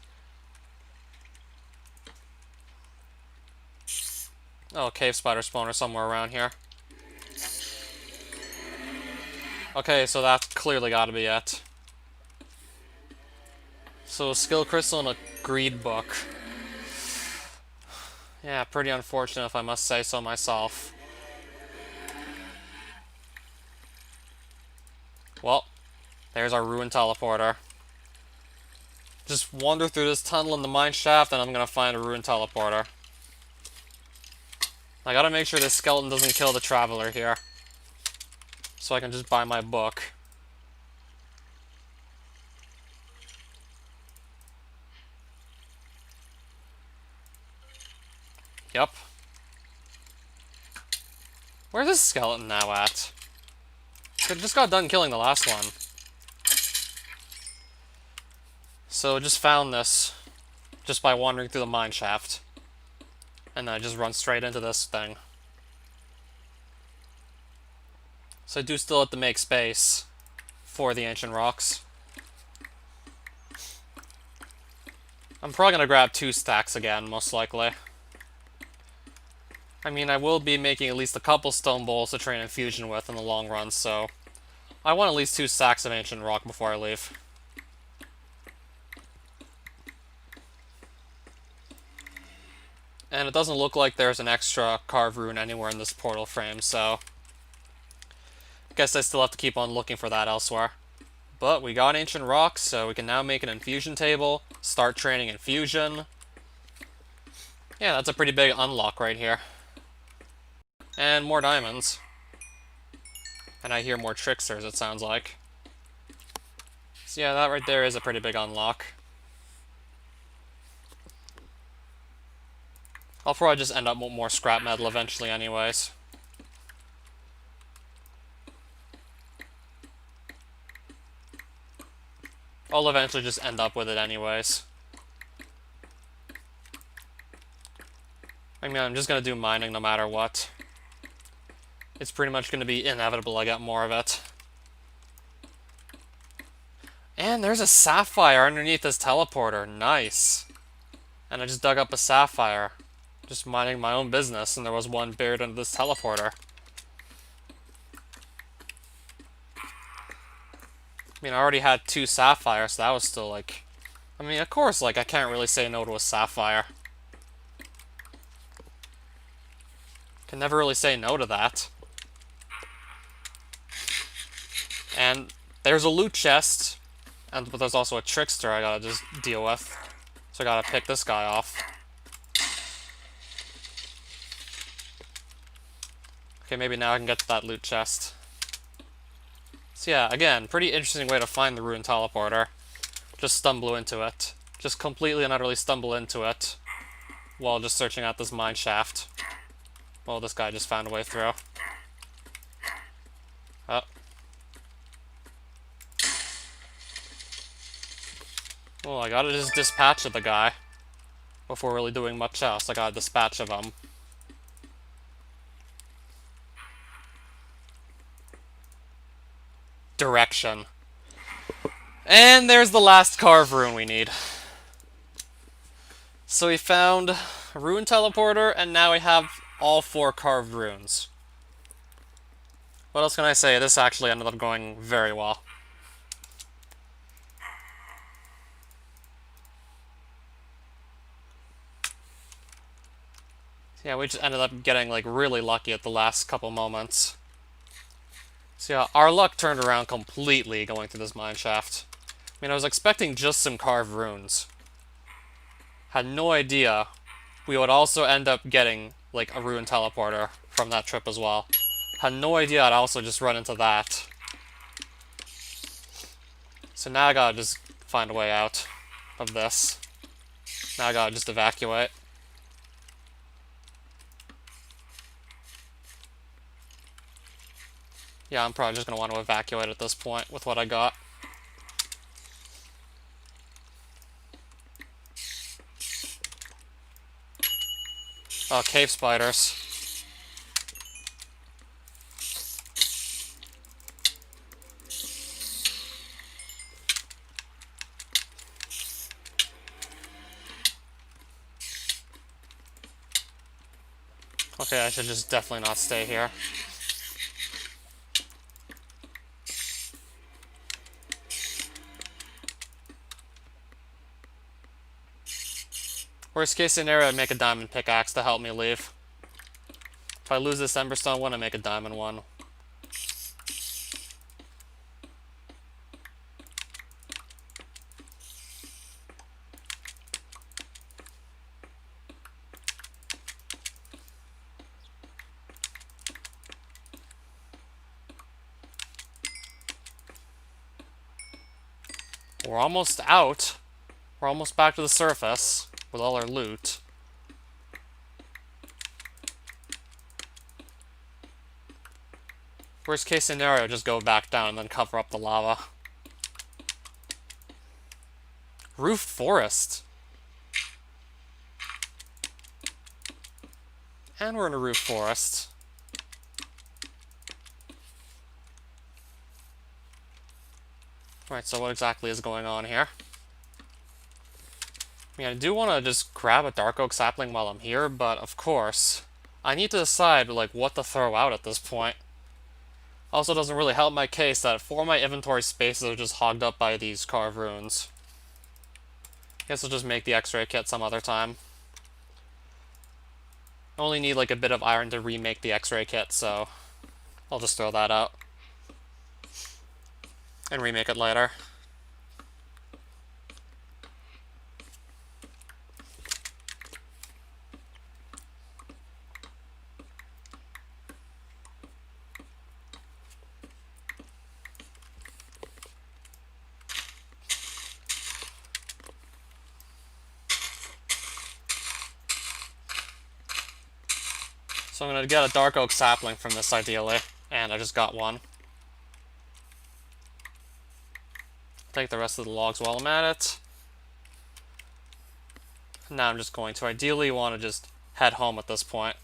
Oh, cave spider spawner somewhere around here. Okay, so that's clearly gotta be it. So a skill crystal and a greed book. Yeah, pretty unfortunate if I must say so myself. Well, there's our ruined teleporter. Just wander through this tunnel in the mine shaft and I'm gonna find a ruined teleporter. I gotta make sure this skeleton doesn't kill the traveler here. So I can just buy my book. Yep. Where's this skeleton now at? I just got done killing the last one. So just found this just by wandering through the mine shaft. And then I just run straight into this thing. So I do still have to make space for the ancient rocks. I'm probably gonna grab 2 stacks again, most likely. I mean, I will be making at least a couple stone bowls to train infusion with in the long run, so I want at least 2 stacks of ancient rock before I leave. And it doesn't look like there's an extra carved rune anywhere in this portal frame, so I guess I still have to keep on looking for that elsewhere. But we got ancient rocks, so we can now make an infusion table, start training infusion. Yeah, that's a pretty big unlock right here. And more diamonds. And I hear more tricksters, it sounds like. So yeah, that right there is a pretty big unlock. I'll probably just end up with more scrap metal eventually anyways. I'll eventually just end up with it anyways. I mean, I'm just gonna do mining no matter what. It's pretty much gonna be inevitable I get more of it. And there's a sapphire underneath this teleporter. Nice. And I just dug up a sapphire. Just minding my own business, and there was one buried under this teleporter. I mean, I already had 2 sapphires, so that was still like... I mean, of course, like, I can't really say no to a sapphire. Can never really say no to that. And there's a loot chest, but there's also a trickster I gotta just deal with. So I gotta pick this guy off. Okay, maybe now I can get to that loot chest. So yeah, again, pretty interesting way to find the rune teleporter. Just stumble into it. Just completely and utterly stumble into it while just searching out this mine shaft. Well, this guy just found a way through. Oh. Well, I gotta just dispatch of the guy before really doing much else. I gotta dispatch of him. Direction. And there's the last carve rune we need. So we found a rune teleporter, and now we have all 4 carved runes. What else can I say? This actually ended up going very well. Yeah, we just ended up getting, like, really lucky at the last couple moments. So yeah, our luck turned around completely going through this mine shaft. I mean, I was expecting just some carved runes. Had no idea we would also end up getting, like, a rune teleporter from that trip as well. Had no idea I'd also just run into that. So now I gotta just find a way out of this. Now I gotta just evacuate. Yeah, I'm probably just gonna want to evacuate at this point with what I got. Oh, cave spiders. Okay, I should just definitely not stay here. Worst case scenario, I'd make a diamond pickaxe to help me leave. If I lose this emberstone one, I make a diamond one. We're almost out. We're almost back to the surface with all our loot. Worst case scenario, just go back down and then cover up the lava. Roofed forest. And we're in a roofed forest. Right, so what exactly is going on here? I mean, I do want to just grab a dark oak sapling while I'm here, but of course, I need to decide, like, what to throw out at this point. Also doesn't really help my case that 4 of my inventory spaces are just hogged up by these carved runes. Guess I'll just make the X-ray kit some other time. I only need like a bit of iron to remake the X-ray kit, so I'll just throw that out. And remake it later. So I'm gonna get a dark oak sapling from this ideally, and I just got one. Take the rest of the logs while I'm at it. Now I'm just going to ideally want to just head home at this point.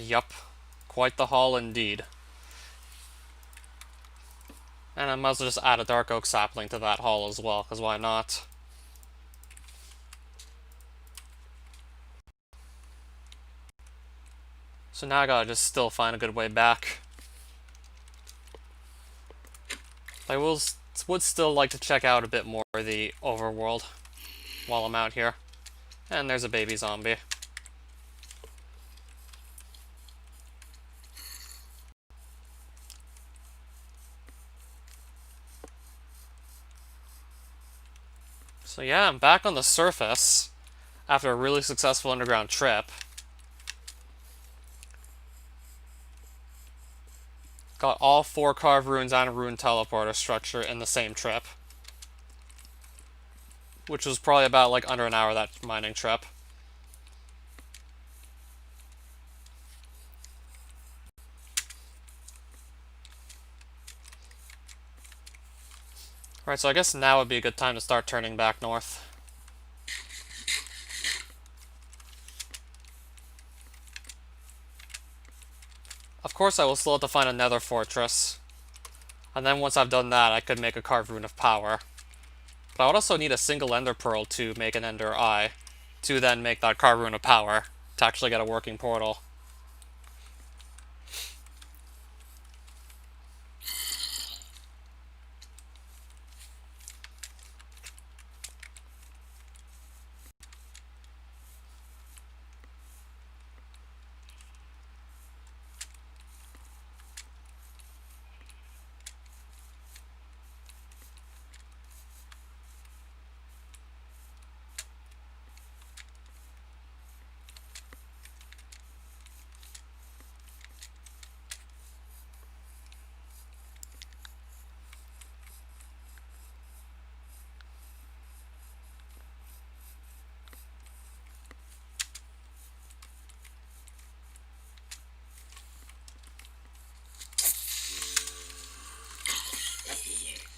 Yup, quite the haul indeed. And I might as well just add a dark oak sapling to that haul as well, because why not? So now I gotta just still find a good way back. I would still like to check out a bit more of the overworld while I'm out here. And there's a baby zombie. So yeah, I'm back on the surface after a really successful underground trip. Got all 4 carved runes and a rune teleporter structure in the same trip. Which was probably about like under an hour that mining trip. Alright, so I guess now would be a good time to start turning back north. Of course I will still have to find another fortress. And then once I've done that, I could make a carved rune of power. But I would also need a single ender pearl to make an ender eye, to then make that carved rune of power, to actually get a working portal.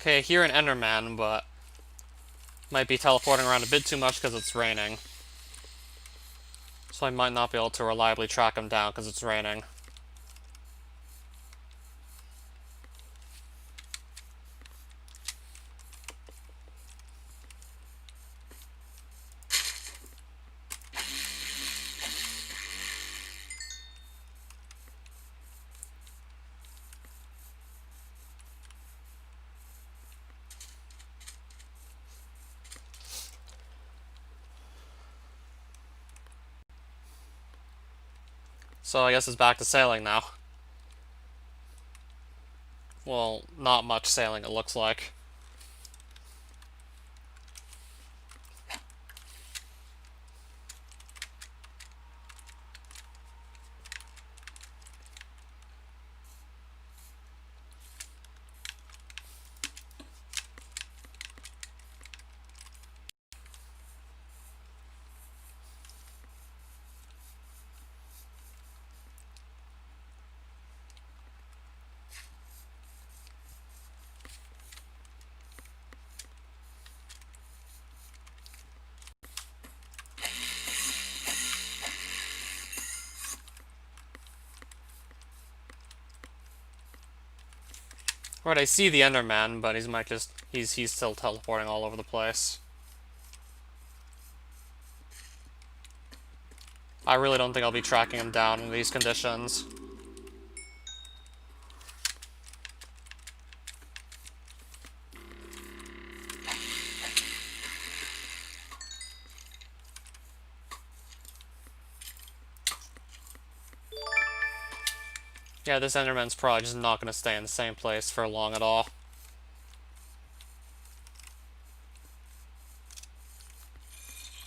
Okay, I hear an enderman, but might be teleporting around a bit too much because it's raining. So I might not be able to reliably track him down because it's raining. So I guess it's back to sailing now. Well, not much sailing, it looks like. Right, I see the Enderman, but he's still teleporting all over the place. I really don't think I'll be tracking him down in these conditions. Yeah, this Enderman's probably just not going to stay in the same place for long at all.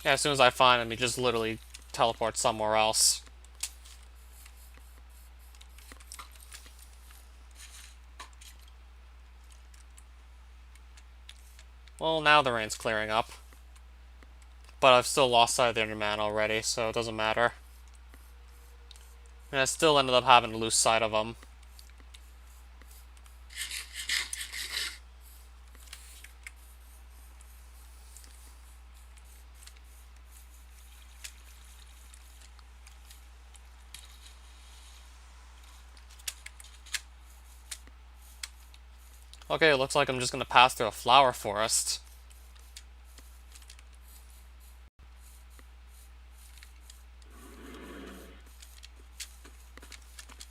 Yeah, as soon as I find him, he just literally teleports somewhere else. Well, now the rain's clearing up. But I've still lost sight of the Enderman already, so it doesn't matter. And I still ended up having to lose sight of him. Okay, it looks like I'm just gonna pass through a flower forest.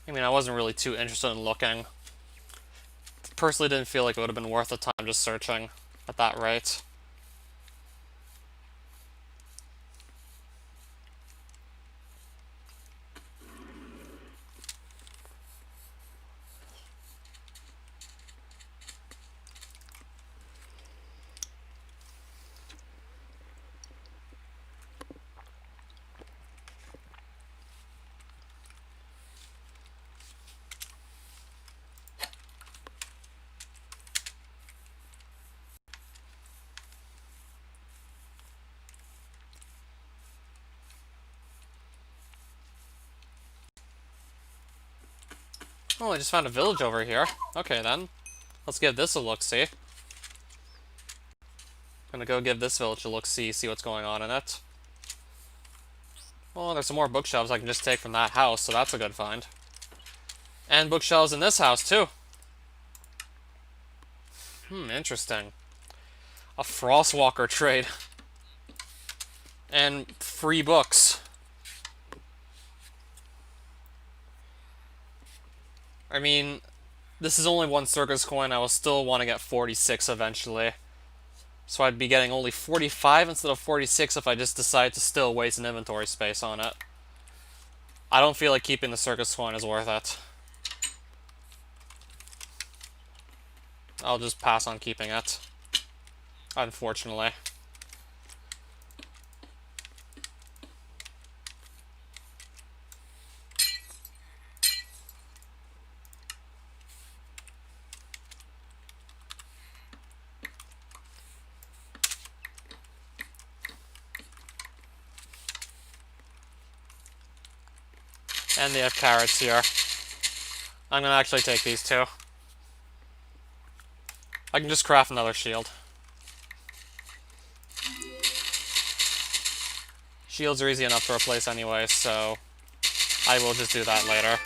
I mean, I wasn't really too interested in looking. Personally, didn't feel like it would have been worth the time just searching at that rate. Oh, I just found a village over here. Okay, then. Let's give this a look-see. Gonna go give this village a look-see, see what's going on in it. Well, there's some more bookshelves I can just take from that house, so that's a good find. And bookshelves in this house, too. Interesting. A Frostwalker trade. And free books. I mean, this is only one circus coin. I will still want to get 46 eventually. So I'd be getting only 45 instead of 46 if I just decide to still waste an inventory space on it. I don't feel like keeping the circus coin is worth it. I'll just pass on keeping it. Unfortunately. And they have carrots here. I'm gonna actually take these two. I can just craft another shield. Shields are easy enough to replace anyway, so I will just do that later.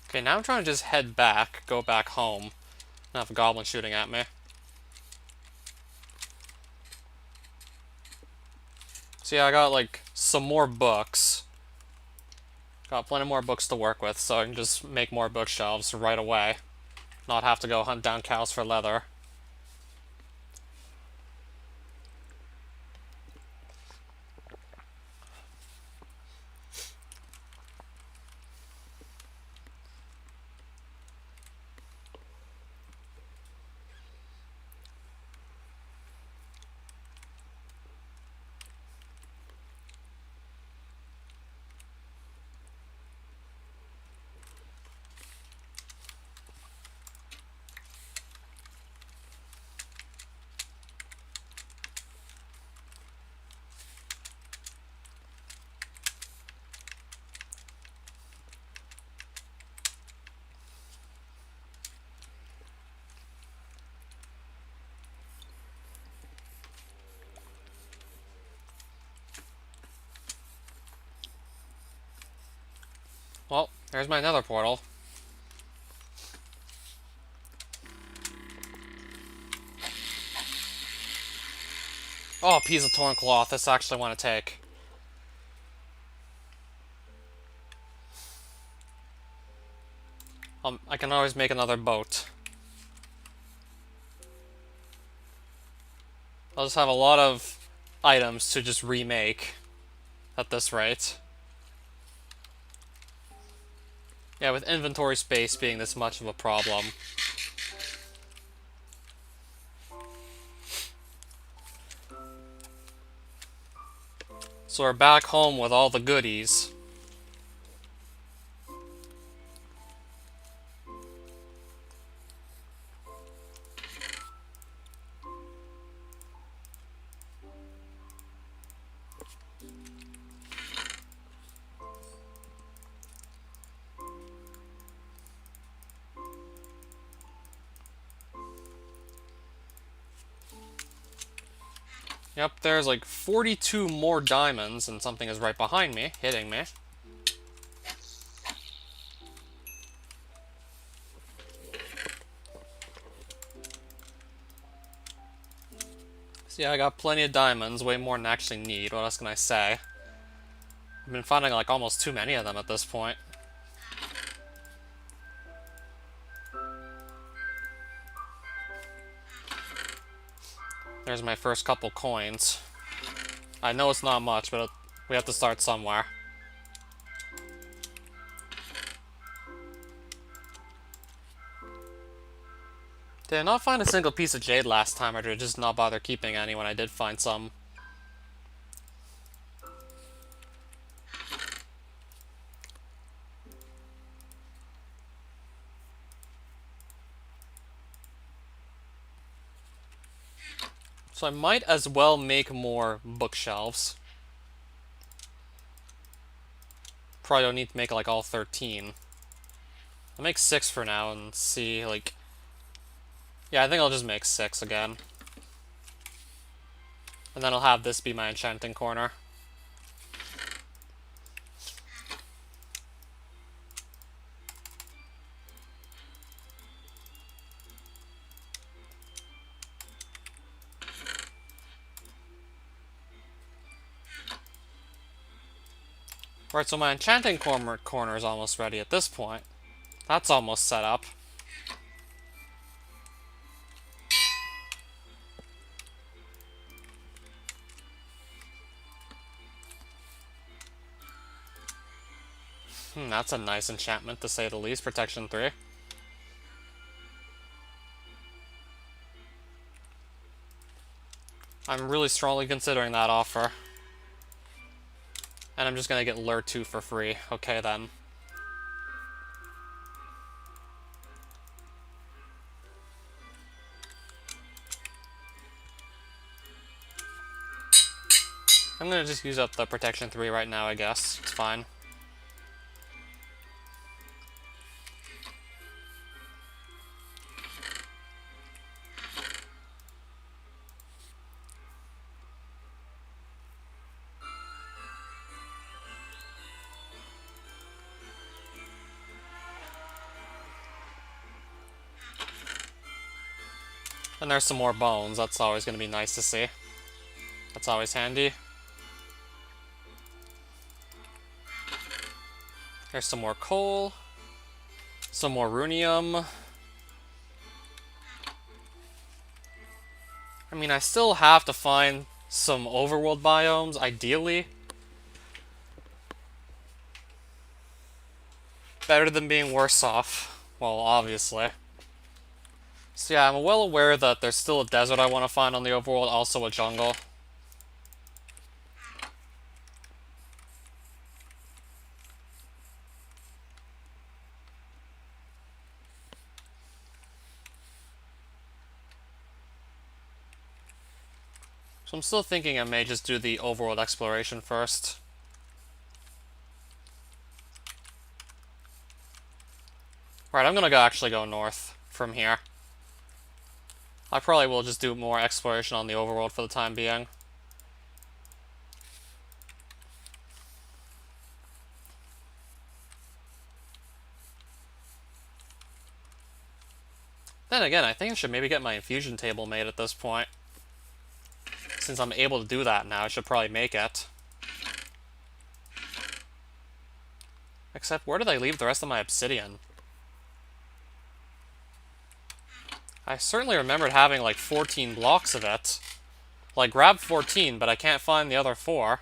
Okay, now I'm trying to just head back, go back home, and have a goblin shooting at me. So yeah, I got, like, some more books. Got plenty more books to work with, so I can just make more bookshelves right away. Not have to go hunt down cows for leather. Well, there's my nether portal. Oh, a piece of torn cloth. This I actually want to take. I can always make another boat. I'll just have a lot of items to just remake at this rate. Yeah, with inventory space being this much of a problem. So we're back home with all the goodies. Yep, there's like 42 more diamonds, and something is right behind me, hitting me. So yeah, I got plenty of diamonds, way more than I actually need. What else can I say? I've been finding like almost too many of them at this point. There's my first couple coins. I know it's not much, but we have to start somewhere. Did I not find a single piece of jade last time, or did I just not bother keeping any when I did find some? So I might as well make more bookshelves. Probably don't need to make like all 13. I'll make 6 for now and see, like... Yeah, I think I'll just make 6 again. And then I'll have this be my enchanting corner. Right, so my enchanting corner is almost ready at this point. That's almost set up. That's a nice enchantment, to say the least. Protection 3. I'm really strongly considering that offer. And I'm just gonna get Lure 2 for free. Okay, then. I'm gonna just use up the Protection 3 right now, I guess. It's fine. And there's some more bones. That's always gonna be nice to see. That's always handy. There's some more coal. Some more runium. I mean, I still have to find some overworld biomes, ideally. Better than being worse off. Well, obviously. So yeah, I'm well aware that there's still a desert I want to find on the overworld, also a jungle. So I'm still thinking I may just do the overworld exploration first. Right, I'm gonna actually go north from here. I probably will just do more exploration on the overworld for the time being. Then again, I think I should maybe get my infusion table made at this point. Since I'm able to do that now, I should probably make it. Except, where did I leave the rest of my obsidian? I certainly remembered having like 14 blocks of it. Like, grab 14, but I can't find the other 4.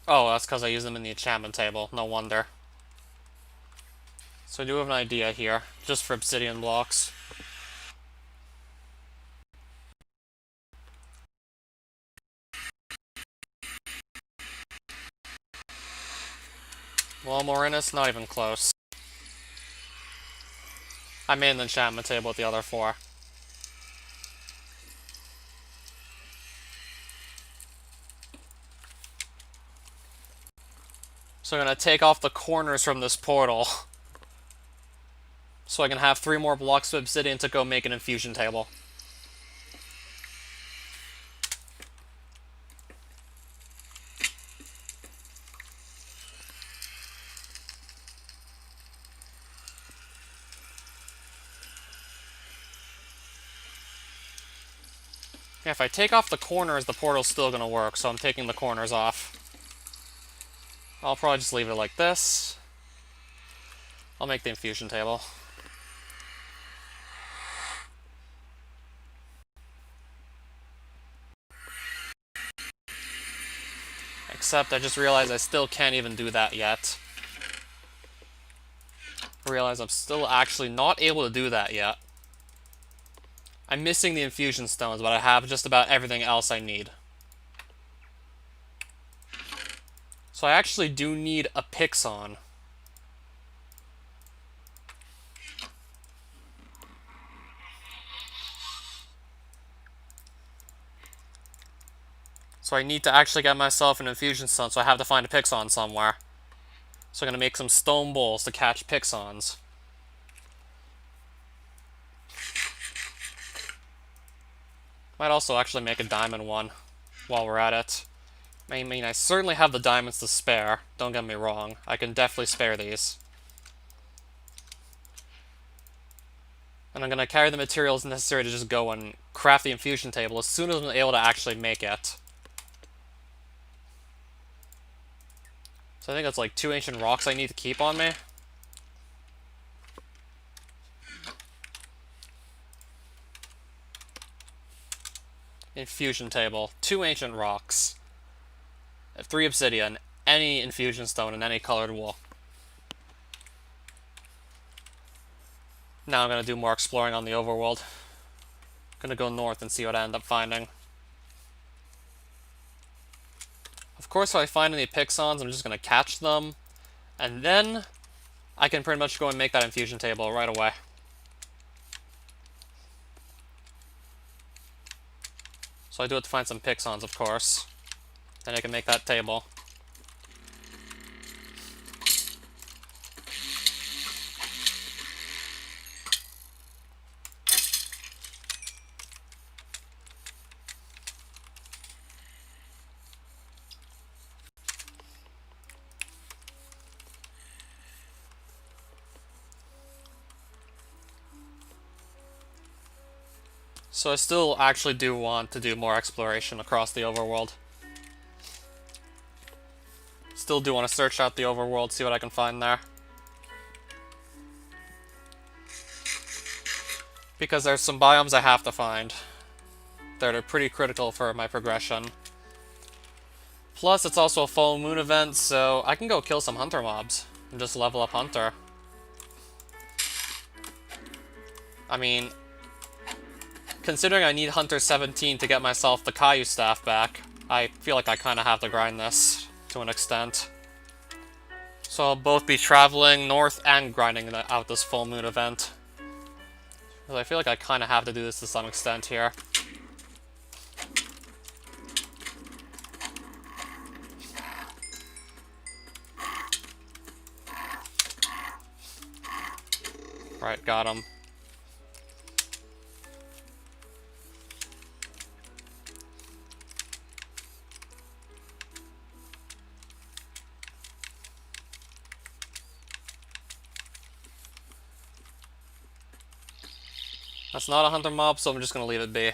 Oh, that's because I use them in the enchantment table. No wonder. So I do have an idea here, just for obsidian blocks. Well, Morinus, not even close. I made an enchantment table with the other 4. So I'm going to take off the corners from this portal. So I can have 3 more blocks of obsidian to go make an infusion table. Yeah, if I take off the corners, the portal's still going to work, so I'm taking the corners off. I'll probably just leave it like this. I'll make the infusion table. Except I just realized I still can't even do that yet. I realize I'm still actually not able to do that yet. I'm missing the infusion stones, but I have just about everything else I need. So I actually do need a Pixon. So I need to actually get myself an infusion stone, so I have to find a Pixon somewhere. So I'm going to make some stone bowls to catch Pixons. Might also actually make a diamond one while we're at it. I mean, I certainly have the diamonds to spare. Don't get me wrong. I can definitely spare these. And I'm going to carry the materials necessary to just go and craft the infusion table as soon as I'm able to actually make it. So I think that's like 2 ancient rocks I need to keep on me. Infusion table. 2 ancient rocks. 3 obsidian. Any infusion stone and any colored wool. Now I'm going to do more exploring on the overworld. Going to go north and see what I end up finding. Of course, if I find any Pixons, I'm just going to catch them. And then I can pretty much go and make that infusion table right away. So I do have to find some Pixons, of course. Then I can make that table. So I still actually do want to do more exploration across the overworld. Still do want to search out the overworld, see what I can find there. Because there's some biomes I have to find that are pretty critical for my progression. Plus, it's also a full moon event, so I can go kill some hunter mobs and just level up hunter. I mean, considering I need Hunter 17 to get myself the Caillou staff back, I feel like I kind of have to grind this to an extent. So I'll both be traveling north and grinding out this full moon event. Because I feel like I kind of have to do this to some extent here. Right, got him. That's not a hunter mob, so I'm just gonna leave it be.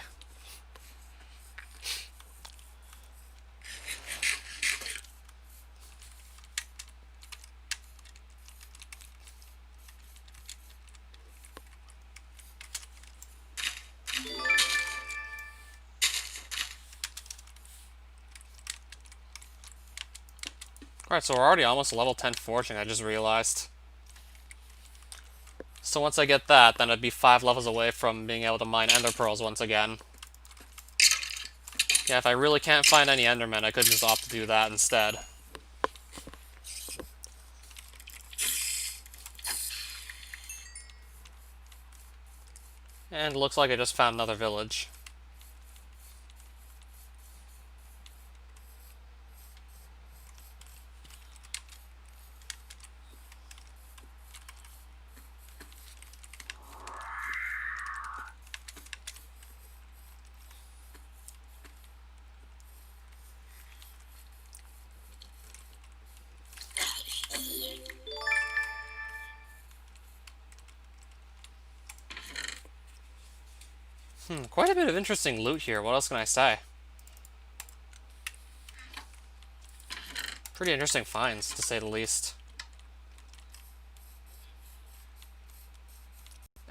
Alright, so we're already almost level 10 forging, I just realized. So once I get that, then I'd be 5 levels away from being able to mine ender pearls once again. Yeah, if I really can't find any endermen, I could just opt to do that instead. And it looks like I just found another village. Quite a bit of interesting loot here, what else can I say? Pretty interesting finds, to say the least.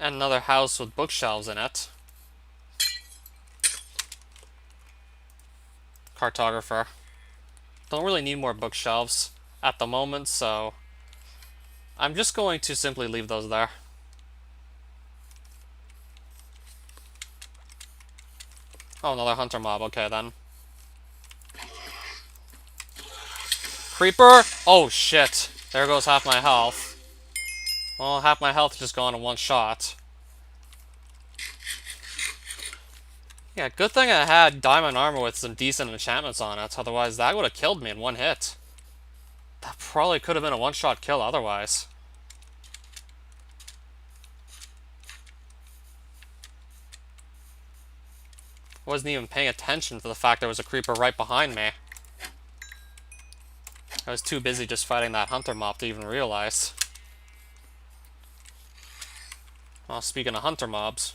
And another house with bookshelves in it. Cartographer. Don't really need more bookshelves at the moment, so I'm just going to simply leave those there. Oh, another hunter mob, okay then. Creeper? Oh shit. There goes half my health. Well, half my health just gone in one shot. Yeah, good thing I had diamond armor with some decent enchantments on it, otherwise that would have killed me in one hit. That probably could have been a one-shot kill otherwise. Wasn't even paying attention to the fact there was a creeper right behind me. I was too busy just fighting that hunter mob to even realize. Well, speaking of hunter mobs.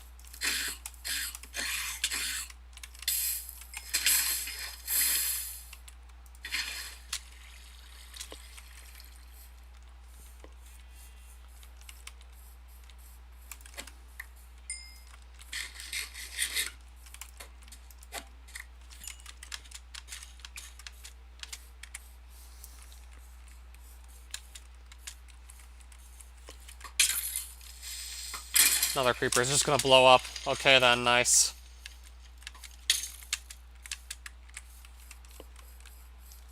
Another creeper is just gonna blow up. Okay then, nice.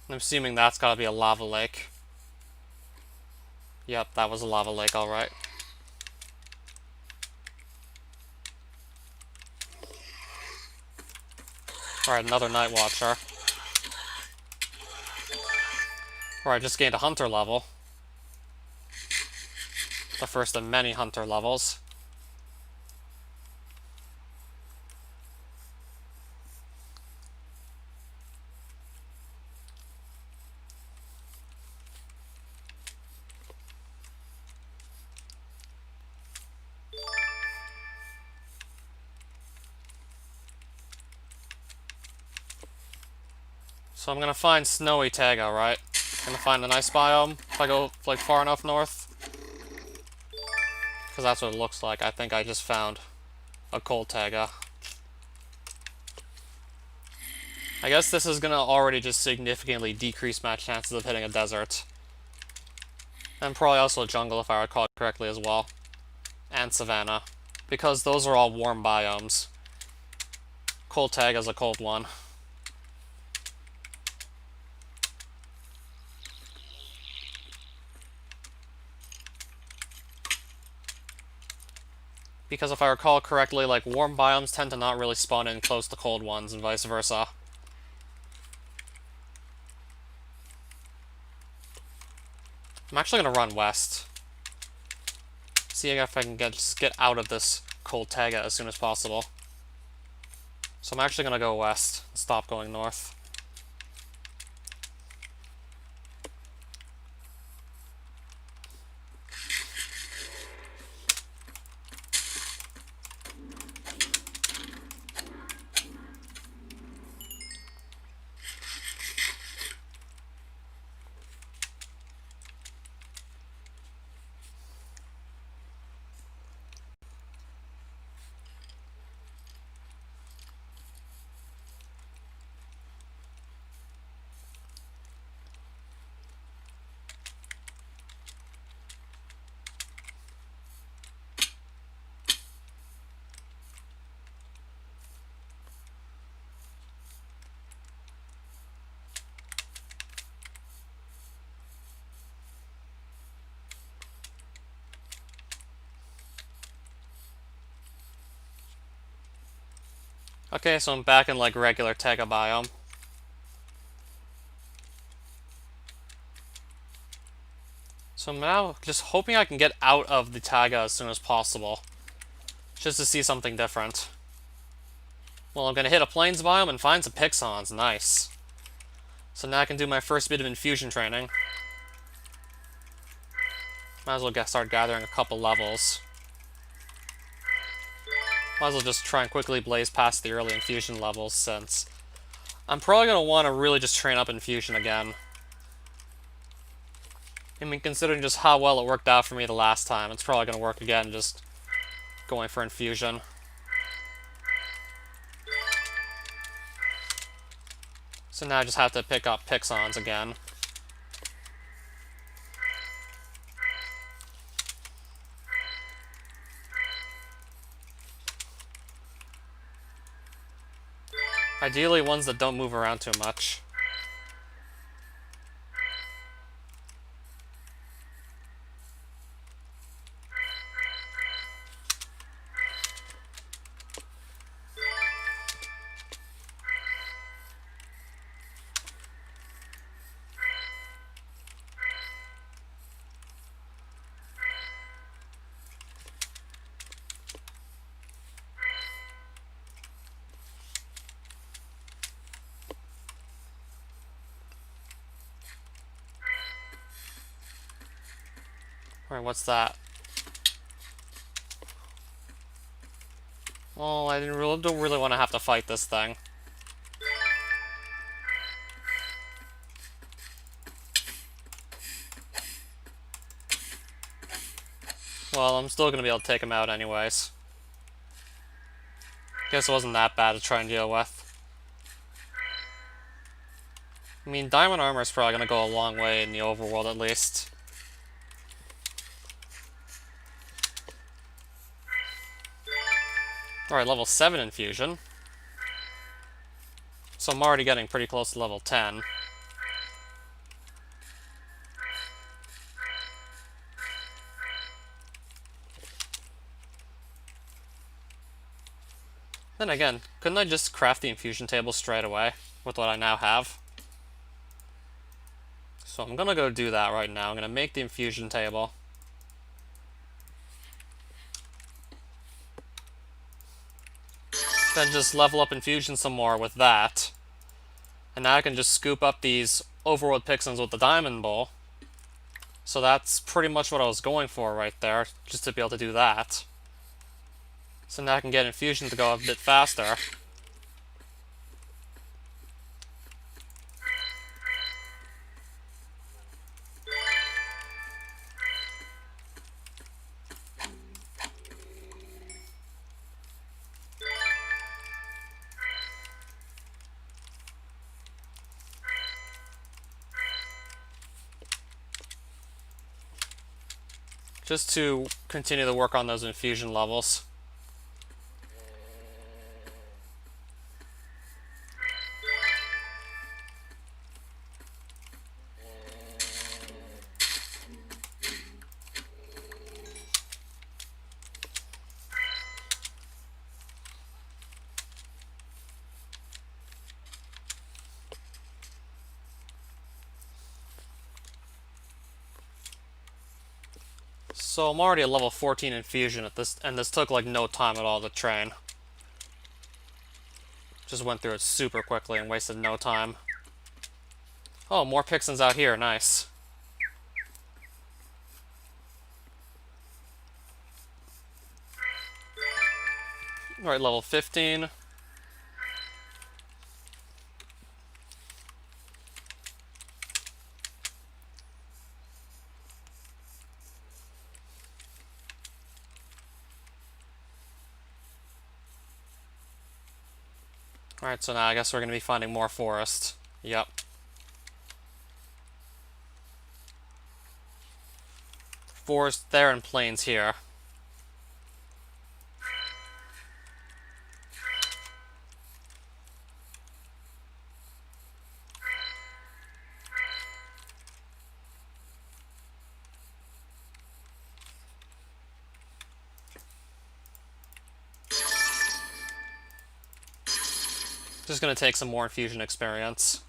I'm assuming that's gotta be a lava lake. Yep, that was a lava lake, alright. Alright, another night watcher. Alright, just gained a hunter level. The first of many hunter levels. So I'm gonna find snowy taiga, right? Gonna find a nice biome if I go like far enough north. Because that's what it looks like. I think I just found a cold taiga. I guess this is gonna already just significantly decrease my chances of hitting a desert. And probably also a jungle if I recall correctly as well. And savanna. Because those are all warm biomes. Cold taiga is a cold one. Because if I recall correctly, like, warm biomes tend to not really spawn in close to cold ones, and vice versa. I'm actually gonna run west. See if I can just get out of this cold taiga as soon as possible. So I'm actually gonna go west and stop going north. Okay, so I'm back in like regular Taiga biome. So I'm now just hoping I can get out of the Taiga as soon as possible. Just to see something different. Well, I'm gonna hit a plains biome and find some Pixons. Nice. So now I can do my first bit of infusion training. Might as well start gathering a couple levels. Might as well just try and quickly blaze past the early infusion levels, since I'm probably going to want to really just train up infusion again. I mean, considering just how well it worked out for me the last time, it's probably going to work again, just going for infusion. So now I just have to pick up Pixons again. Ideally, ones that don't move around too much. Alright, what's that? Well, I don't really want to have to fight this thing. Well, I'm still going to be able to take him out anyways. Guess it wasn't that bad to try and deal with. I mean, diamond armor is probably going to go a long way in the overworld at least. Alright, level 7 infusion. So I'm already getting pretty close to level 10. Then again, couldn't I just craft the infusion table straight away with what I now have? So I'm gonna go do that right now. I'm gonna make the infusion table. Then just level up infusion some more with that. And now I can just scoop up these overworld Pixons with the diamond bowl. So that's pretty much what I was going for right there, just to be able to do that. So now I can get infusion to go a bit faster. Just to continue to work on those infusion levels. So I'm already at level 14 infusion at this, and this took like no time at all to train. Just went through it super quickly and wasted no time. Oh, more Pixons out here, nice. Alright, level 15. Alright, so now I guess we're going to be finding more forest. Yep. Forest there and plains here. Just gonna take some more infusion experience.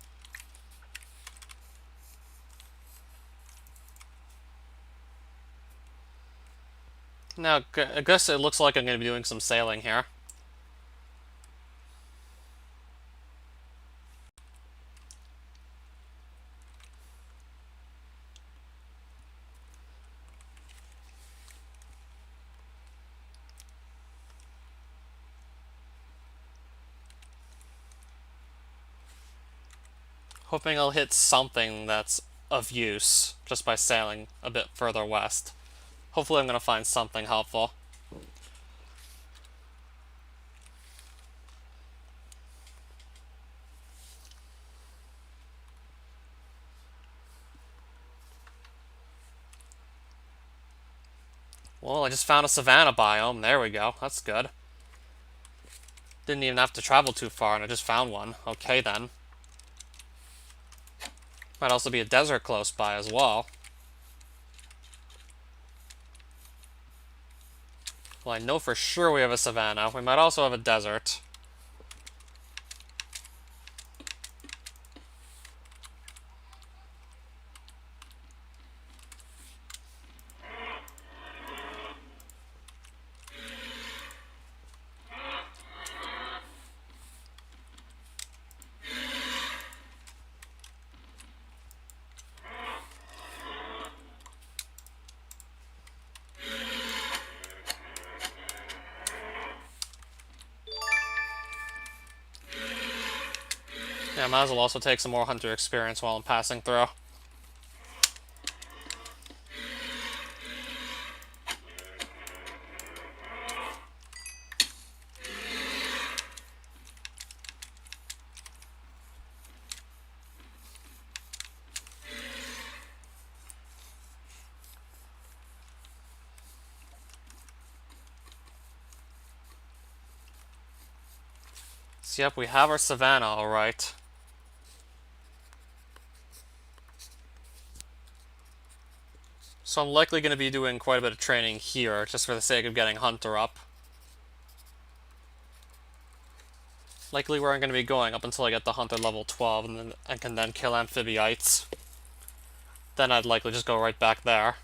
Now, I guess it looks like I'm gonna be doing some sailing here. Hoping I'll hit something that's of use just by sailing a bit further west. Hopefully I'm going to find something helpful. Well, I just found a savanna biome. There we go. That's good. Didn't even have to travel too far, and I just found one. Okay, then. Might also be a desert close by as well. Well, I know for sure we have a savanna. We might also have a desert. Yeah, I might as well also take some more hunter experience while I'm passing through. So, yep, we have our savanna, alright. So I'm likely going to be doing quite a bit of training here, just for the sake of getting Hunter up. Likely where I'm going to be going up until I get the Hunter level 12, and then I can then kill amphibiotes. Then I'd likely just go right back there.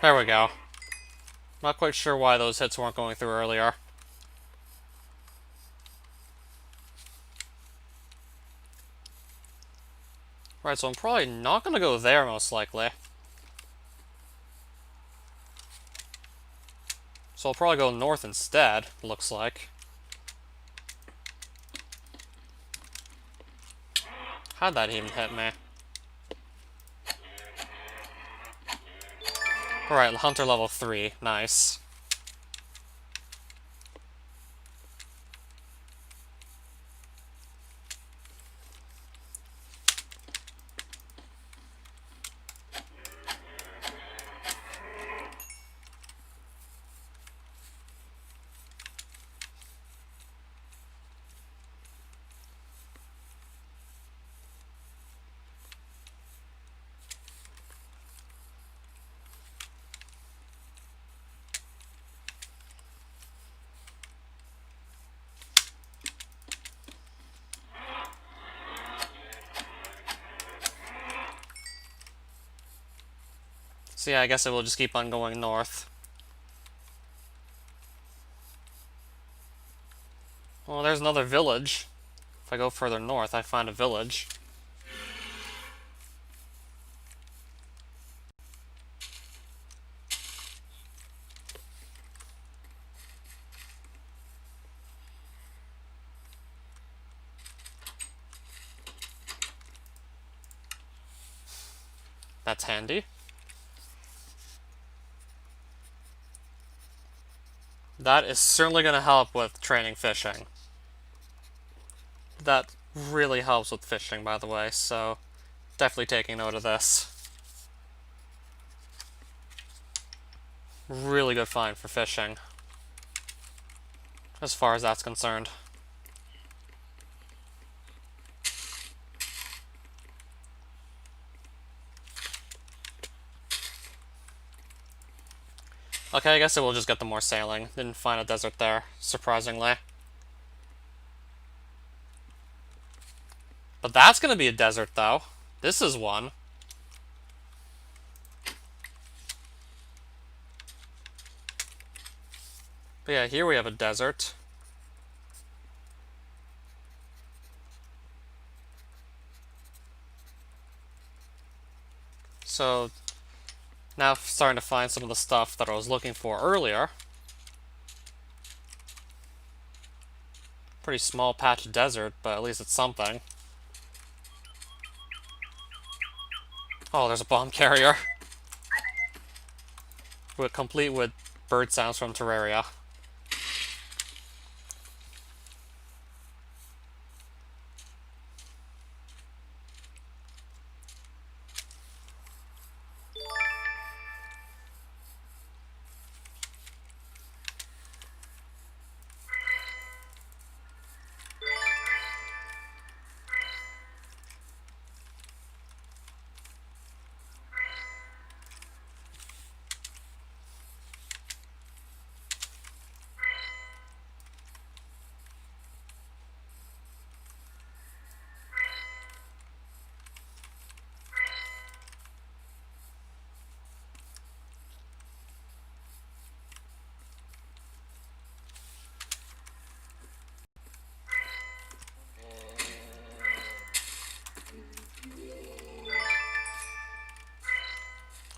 There we go. Not quite sure why those hits weren't going through earlier. Right, so I'm probably not going to go there, most likely. So I'll probably go north instead, looks like. How'd that even hit me? Alright, Hunter level 3. Nice. So yeah, I guess it will just keep on going north. Well, there's another village. If I go further north, I find a village. That's handy. That is certainly going to help with training fishing. That really helps with fishing, by the way, so definitely taking note of this. really good find for fishing, as far as that's concerned. Okay, I guess it will just get the more sailing. Didn't find a desert there, surprisingly. But that's gonna be a desert, though. This is one. But yeah, here we have a desert. So, now starting to find some of the stuff that I was looking for earlier. Pretty small patch of desert, but at least it's something. Oh, there's a bomb carrier. Complete with bird sounds from Terraria.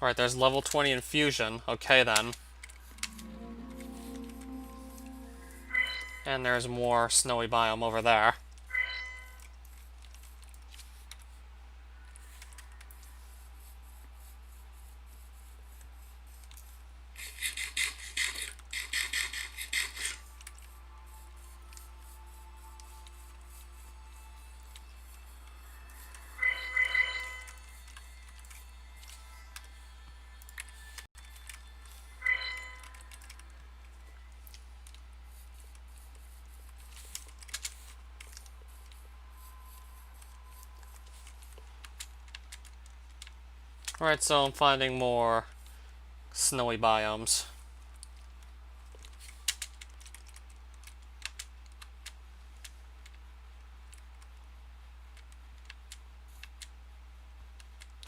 Alright, there's level 20 infusion. Okay, then. And there's more snowy biome over there. Alright, so I'm finding more snowy biomes.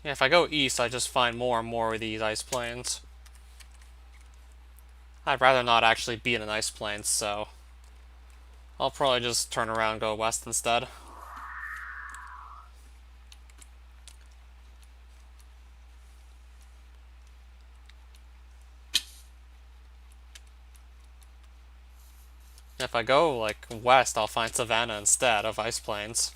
Yeah, if I go east, I just find more and more of these ice plains. I'd rather not actually be in an ice plain, so I'll probably just turn around and go west instead. If I go, like, west, I'll find savanna instead of ice plains.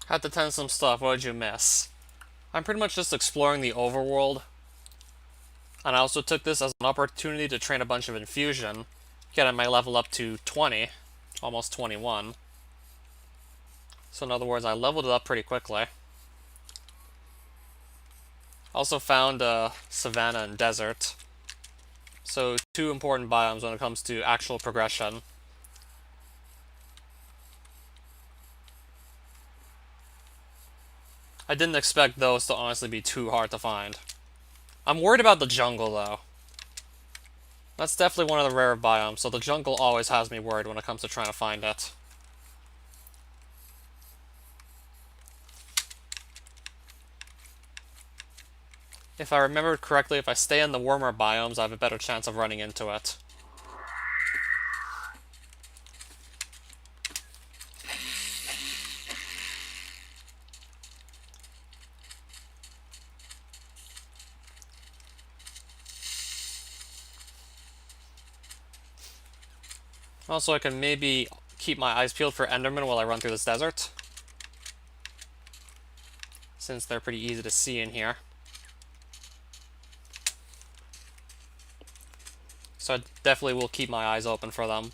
Had to tend some stuff. What did you miss? I'm pretty much just exploring the overworld. And I also took this as an opportunity to train a bunch of infusion, getting my level up to 20, almost 21. So in other words, I leveled it up pretty quickly. Also found savanna and desert. So two important biomes when it comes to actual progression. I didn't expect those to honestly be too hard to find. I'm worried about the jungle though. That's definitely one of the rare biomes, so the jungle always has me worried when it comes to trying to find it. If I remember correctly, if I stay in the warmer biomes, I have a better chance of running into it. Also, I can maybe keep my eyes peeled for Endermen while I run through this desert, since they're pretty easy to see in here. So I definitely will keep my eyes open for them.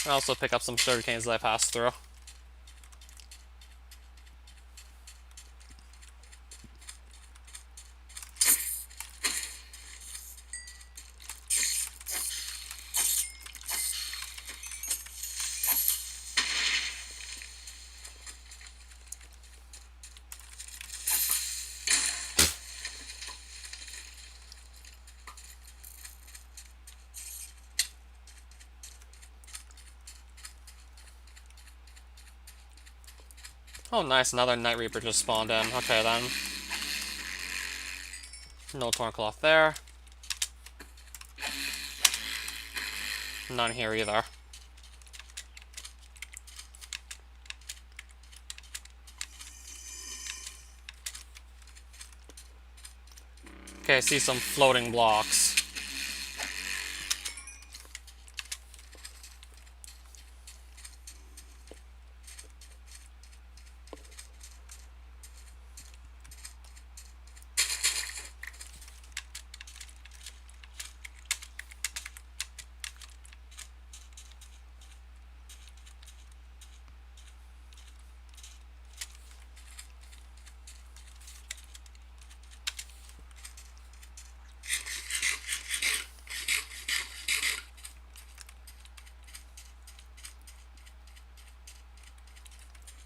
And also pick up some sugar canes that I passed through. Oh nice, another Night Reaper just spawned in. Okay then. No torn cloth there. None here either. Okay, I see some floating blocks.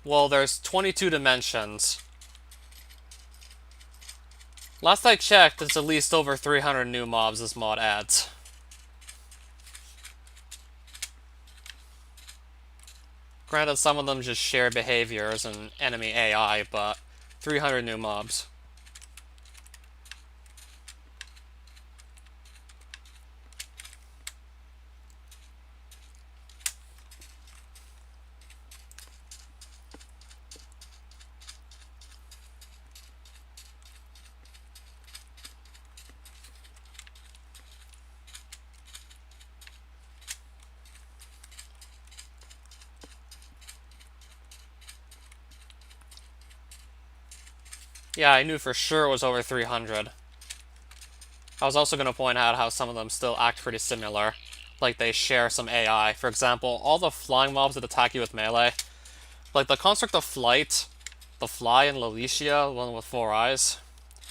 Well, there's 22 dimensions. Last I checked, it's at least over 300 new mobs this mod adds. Granted, some of them just share behaviors and enemy AI, but 300 new mobs. Yeah, I knew for sure it was over 300. I was also going to point out how some of them still act pretty similar. Like they share some AI. For example, all the flying mobs that attack you with melee, like the Construct of Flight, the Fly in Lalicia, the one with 4 eyes,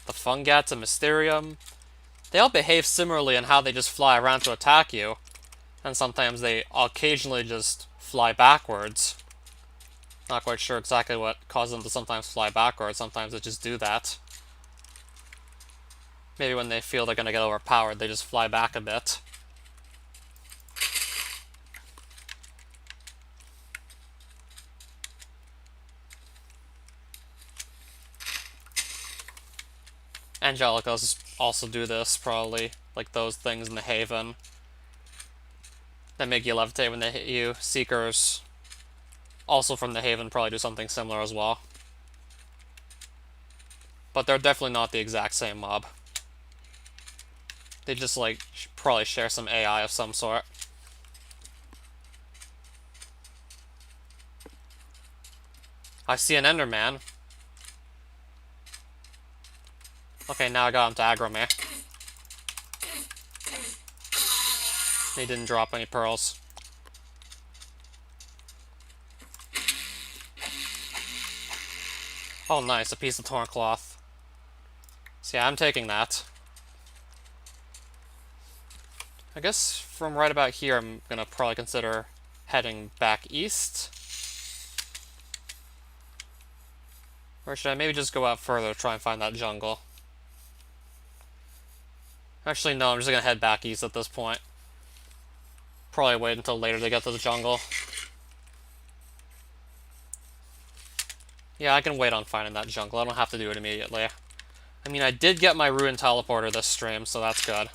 the Fungat and Mysterium, they all behave similarly in how they just fly around to attack you, and sometimes they occasionally just fly backwards. Not quite sure exactly what causes them to sometimes fly backwards, sometimes they just do that. Maybe when they feel they're gonna get overpowered, they just fly back a bit. Angelicals also do this, probably, like those things in the Haven that make you levitate when they hit you. Seekers, also from the Haven, probably do something similar as well. But they're definitely not the exact same mob. They just, like, probably share some AI of some sort. I see an Enderman. Okay, now I got him to aggro me. He didn't drop any pearls. Oh, nice, a piece of torn cloth. So yeah, I'm taking that. I guess from right about here, I'm gonna probably consider heading back east. Or should I maybe just go out further to try and find that jungle? Actually, no, I'm just gonna head back east at this point. Probably wait until later to get to the jungle. Yeah, I can wait on finding that jungle. I don't have to do it immediately. I mean, I did get my ruined teleporter this stream, so that's good.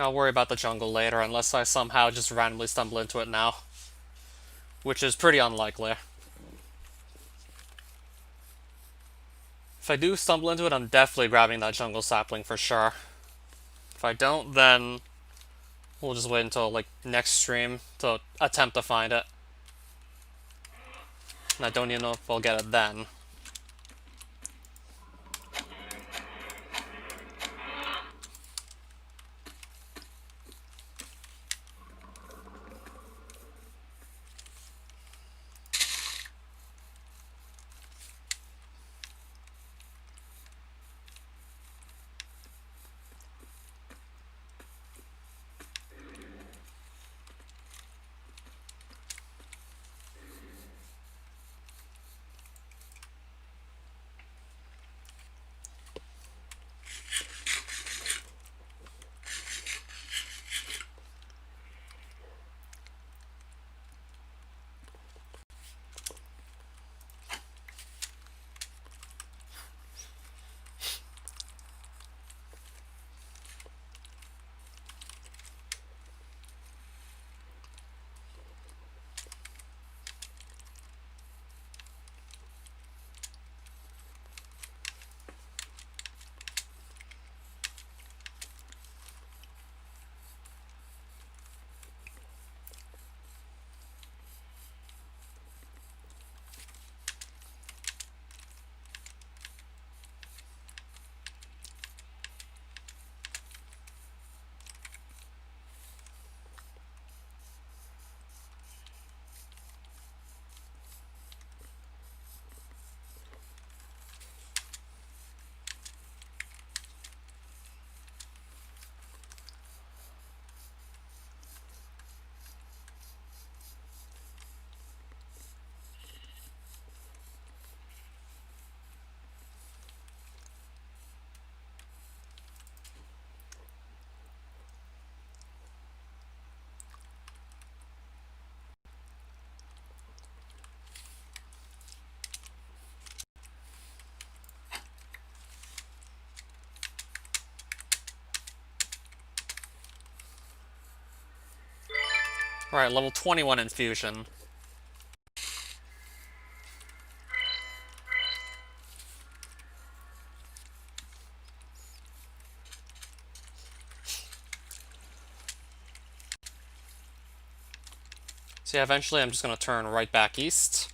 I'll worry about the jungle later, unless I somehow just randomly stumble into it now. Which is pretty unlikely. If I do stumble into it, I'm definitely grabbing that jungle sapling for sure. If I don't, then we'll just wait until, like, next stream to attempt to find it. And I don't even know if I'll get it then. Alright, level 21 infusion. So yeah, eventually I'm just going to turn right back east.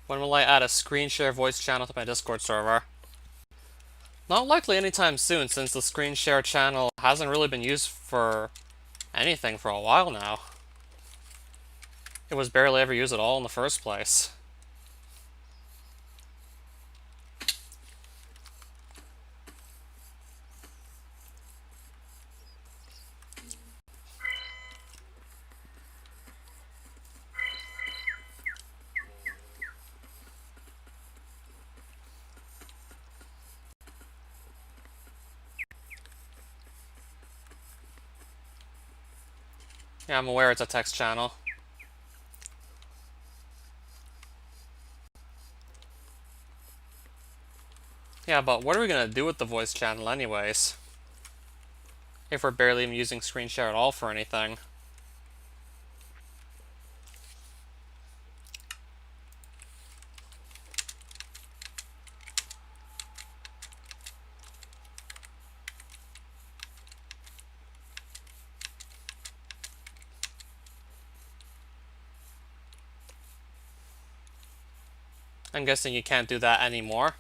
When will I add a screen share voice channel to my Discord server? Not likely anytime soon, since the screen share channel hasn't really been used for anything for a while now. It was barely ever used at all in the first place. Yeah, I'm aware it's a text channel. Yeah, but what are we gonna do with the voice channel anyways? If we're barely even using screen share at all for anything. I'm guessing you can't do that anymore.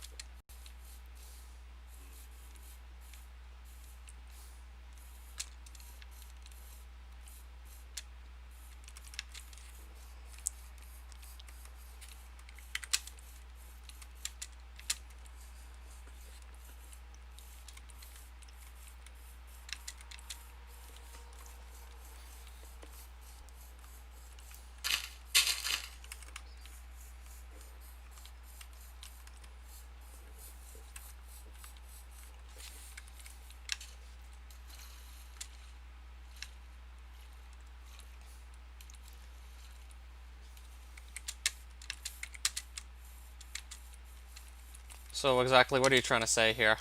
So exactly what are you trying to say here?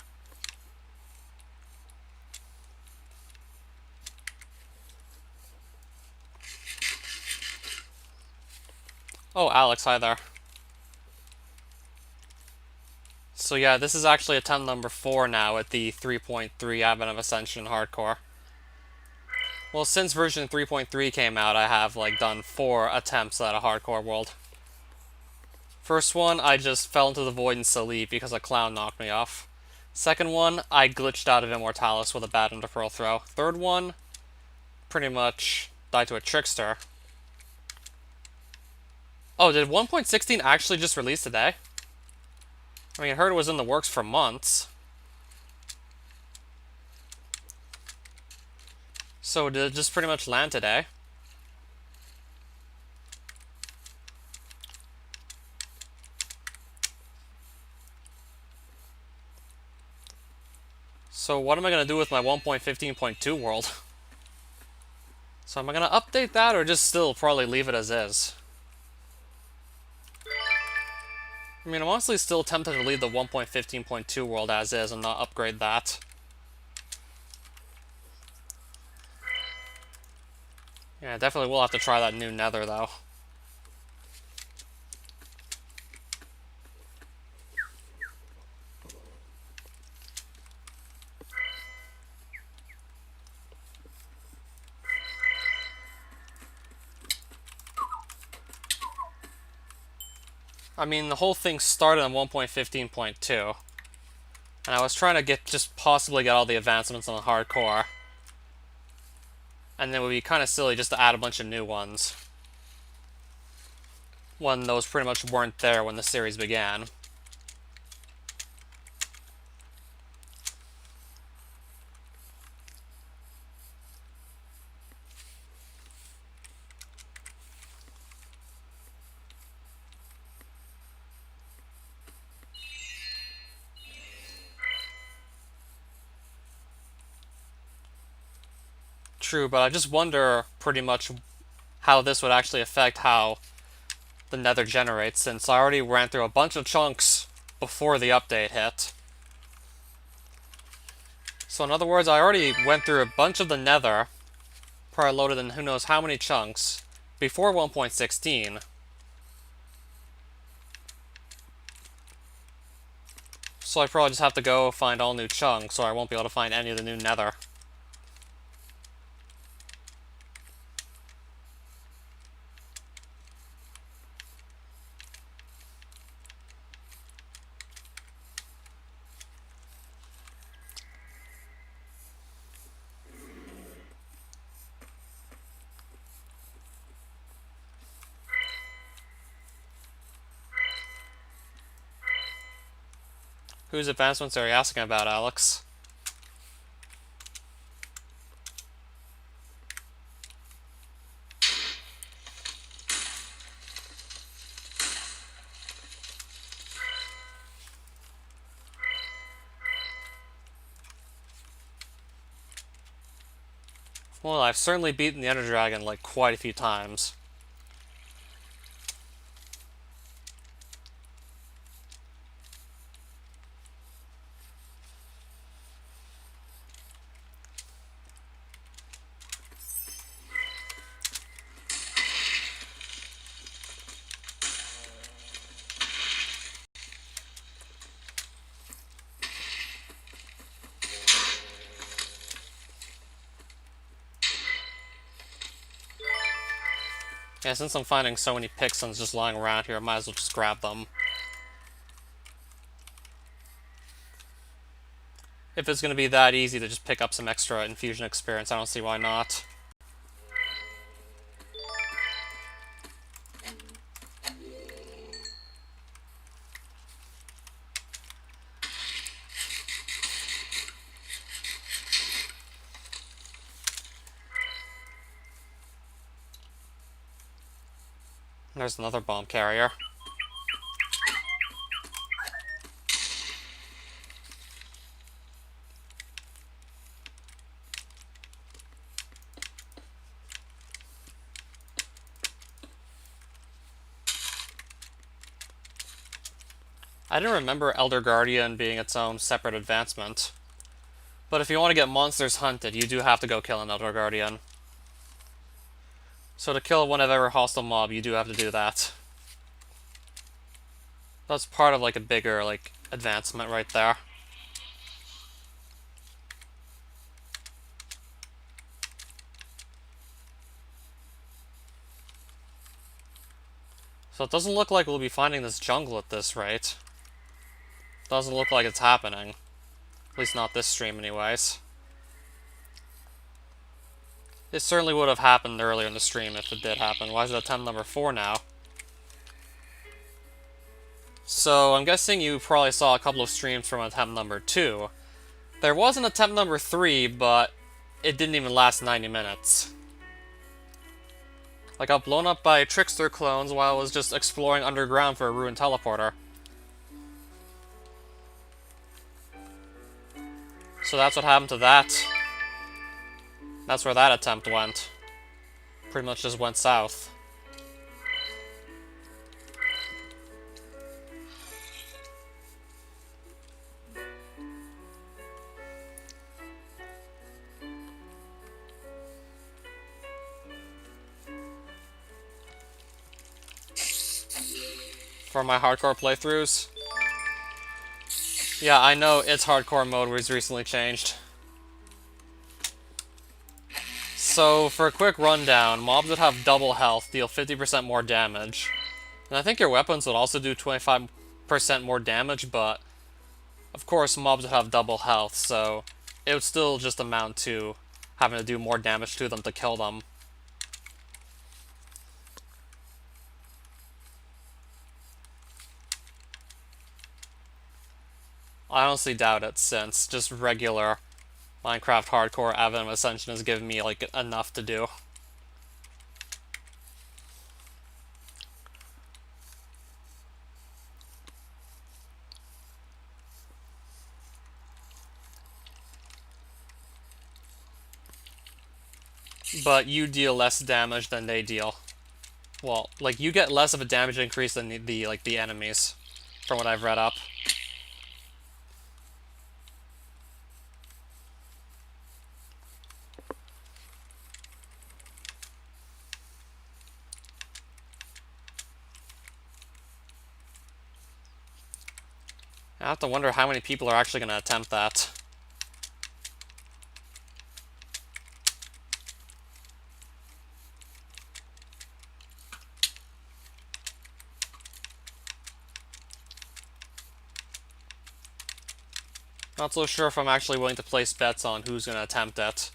Oh, Alex, hi there. So yeah, this is actually attempt number 4 now at the 3.3 advent of Ascension Hardcore. Well, since version 3.3 came out, I have done 4 attempts at a hardcore world. First one, I just fell into the void in sleep because a clown knocked me off. Second one, I glitched out of Immortalis with a bad Pearl throw. Third one, pretty much died to a trickster. Oh, did 1.16 actually just release today? I mean, I heard it was in the works for months. So did it just pretty much land today? So what am I going to do with my 1.15.2 world? So am I going to update that or just still probably leave it as is? I mean, I'm honestly still tempted to leave the 1.15.2 world as is and not upgrade that. Yeah, I definitely will have to try that new nether, though. I mean, the whole thing started on 1.15.2. And I was trying to just possibly get all the advancements on the hardcore. And then it would be kind of silly just to add a bunch of new ones, when those pretty much weren't there when the series began. True, but I just wonder pretty much how this would actually affect how the nether generates, since I already ran through a bunch of chunks before the update hit. So in other words, I already went through a bunch of the nether, probably loaded in who knows how many chunks, before 1.16. So I probably just have to go find all new chunks, or I won't be able to find any of the new nether. Whose advancements are you asking about, Alex? Well, I've certainly beaten the Ender Dragon, like, quite a few times. Yeah, since I'm finding so many Pixons just lying around here, I might as well just grab them. If it's going to be that easy to just pick up some extra infusion experience, I don't see why not. There's another bomb carrier. I didn't remember Elder Guardian being its own separate advancement. But if you want to get monsters hunted, you do have to go kill an Elder Guardian. So to kill whatever hostile mob, you do have to do that. That's part of like a bigger like advancement right there. So it doesn't look like we'll be finding this jungle at this rate. Doesn't look like it's happening. At least not this stream anyways. It certainly would have happened earlier in the stream if it did happen. Why is it attempt number 4 now? So I'm guessing you probably saw a couple of streams from attempt number 2. There was an attempt number 3, but it didn't even last 90 minutes. I got blown up by Trickster clones while I was just exploring underground for a ruined teleporter. So that's what happened to that. That's where that attempt went. Pretty much just went south. For my hardcore playthroughs. Yeah, I know its hardcore mode was recently changed. So, for a quick rundown, mobs that have double health deal 50% more damage. And I think your weapons would also do 25% more damage, but of course mobs would have double health, so it would still just amount to having to do more damage to them to kill them. I honestly doubt it, since just regular Minecraft Hardcore Advent of Ascension has given me, like, enough to do. But you deal less damage than they deal. Well, like, you get less of a damage increase than the enemies, from what I've read up. I have to wonder how many people are actually going to attempt that. Not so sure if I'm actually willing to place bets on who's going to attempt it.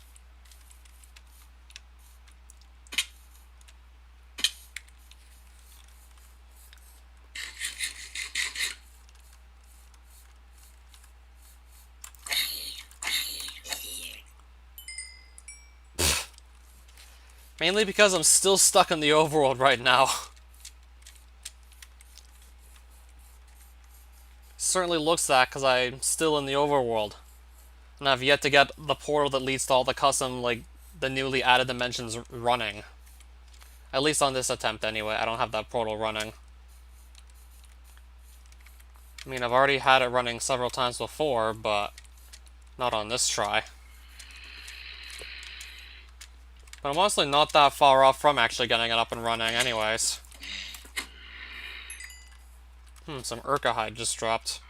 Mainly because I'm still stuck in the overworld right now. Certainly looks that, because I'm still in the overworld. And I've yet to get the portal that leads to all the custom, like, the newly added dimensions running. At least on this attempt anyway, I don't have that portal running. I mean, I've already had it running several times before, but not on this try. But I'm honestly not that far off from actually getting it up and running anyways. Some Urka hide just dropped.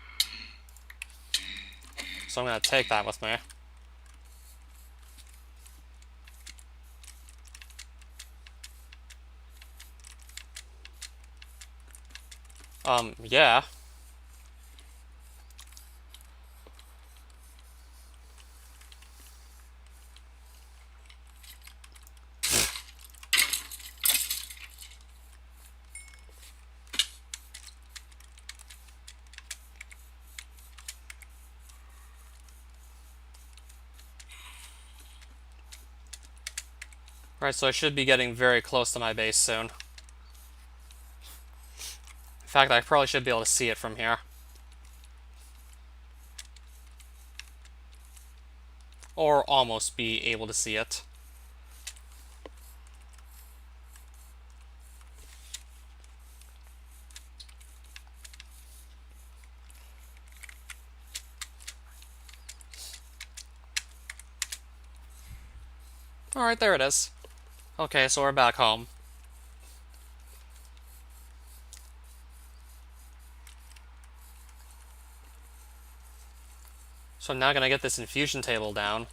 So I'm gonna take that with me. Yeah. Right, so I should be getting very close to my base soon. In fact, I probably should be able to see it from here. Or almost be able to see it. Alright, there it is. Okay, so we're back home. So I'm now gonna get this infusion table down.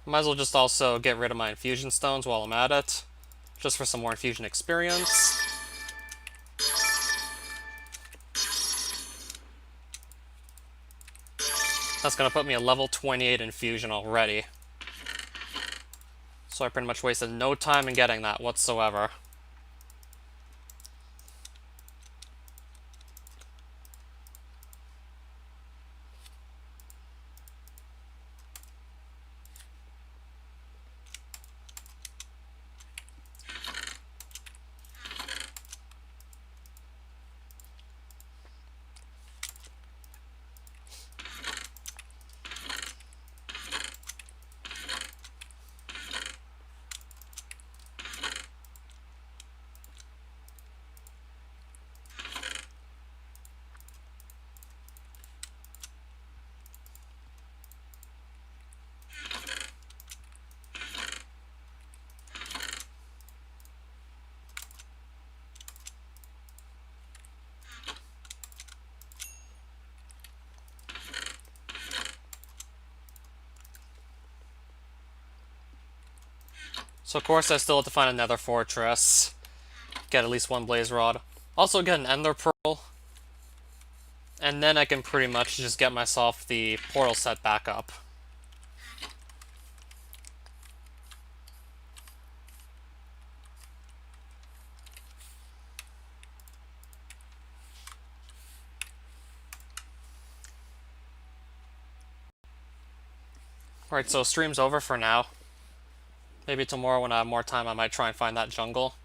Might as well just also get rid of my infusion stones while I'm at it. Just for some more infusion experience. That's gonna put me at level 28 infusion already. So I pretty much wasted no time in getting that whatsoever. So of course I still have to find another fortress. Get at least one blaze rod. Also get an ender pearl. And then I can pretty much just get myself the portal set back up. Alright, so stream's over for now. Maybe tomorrow when I have more time I might try and find that jungle.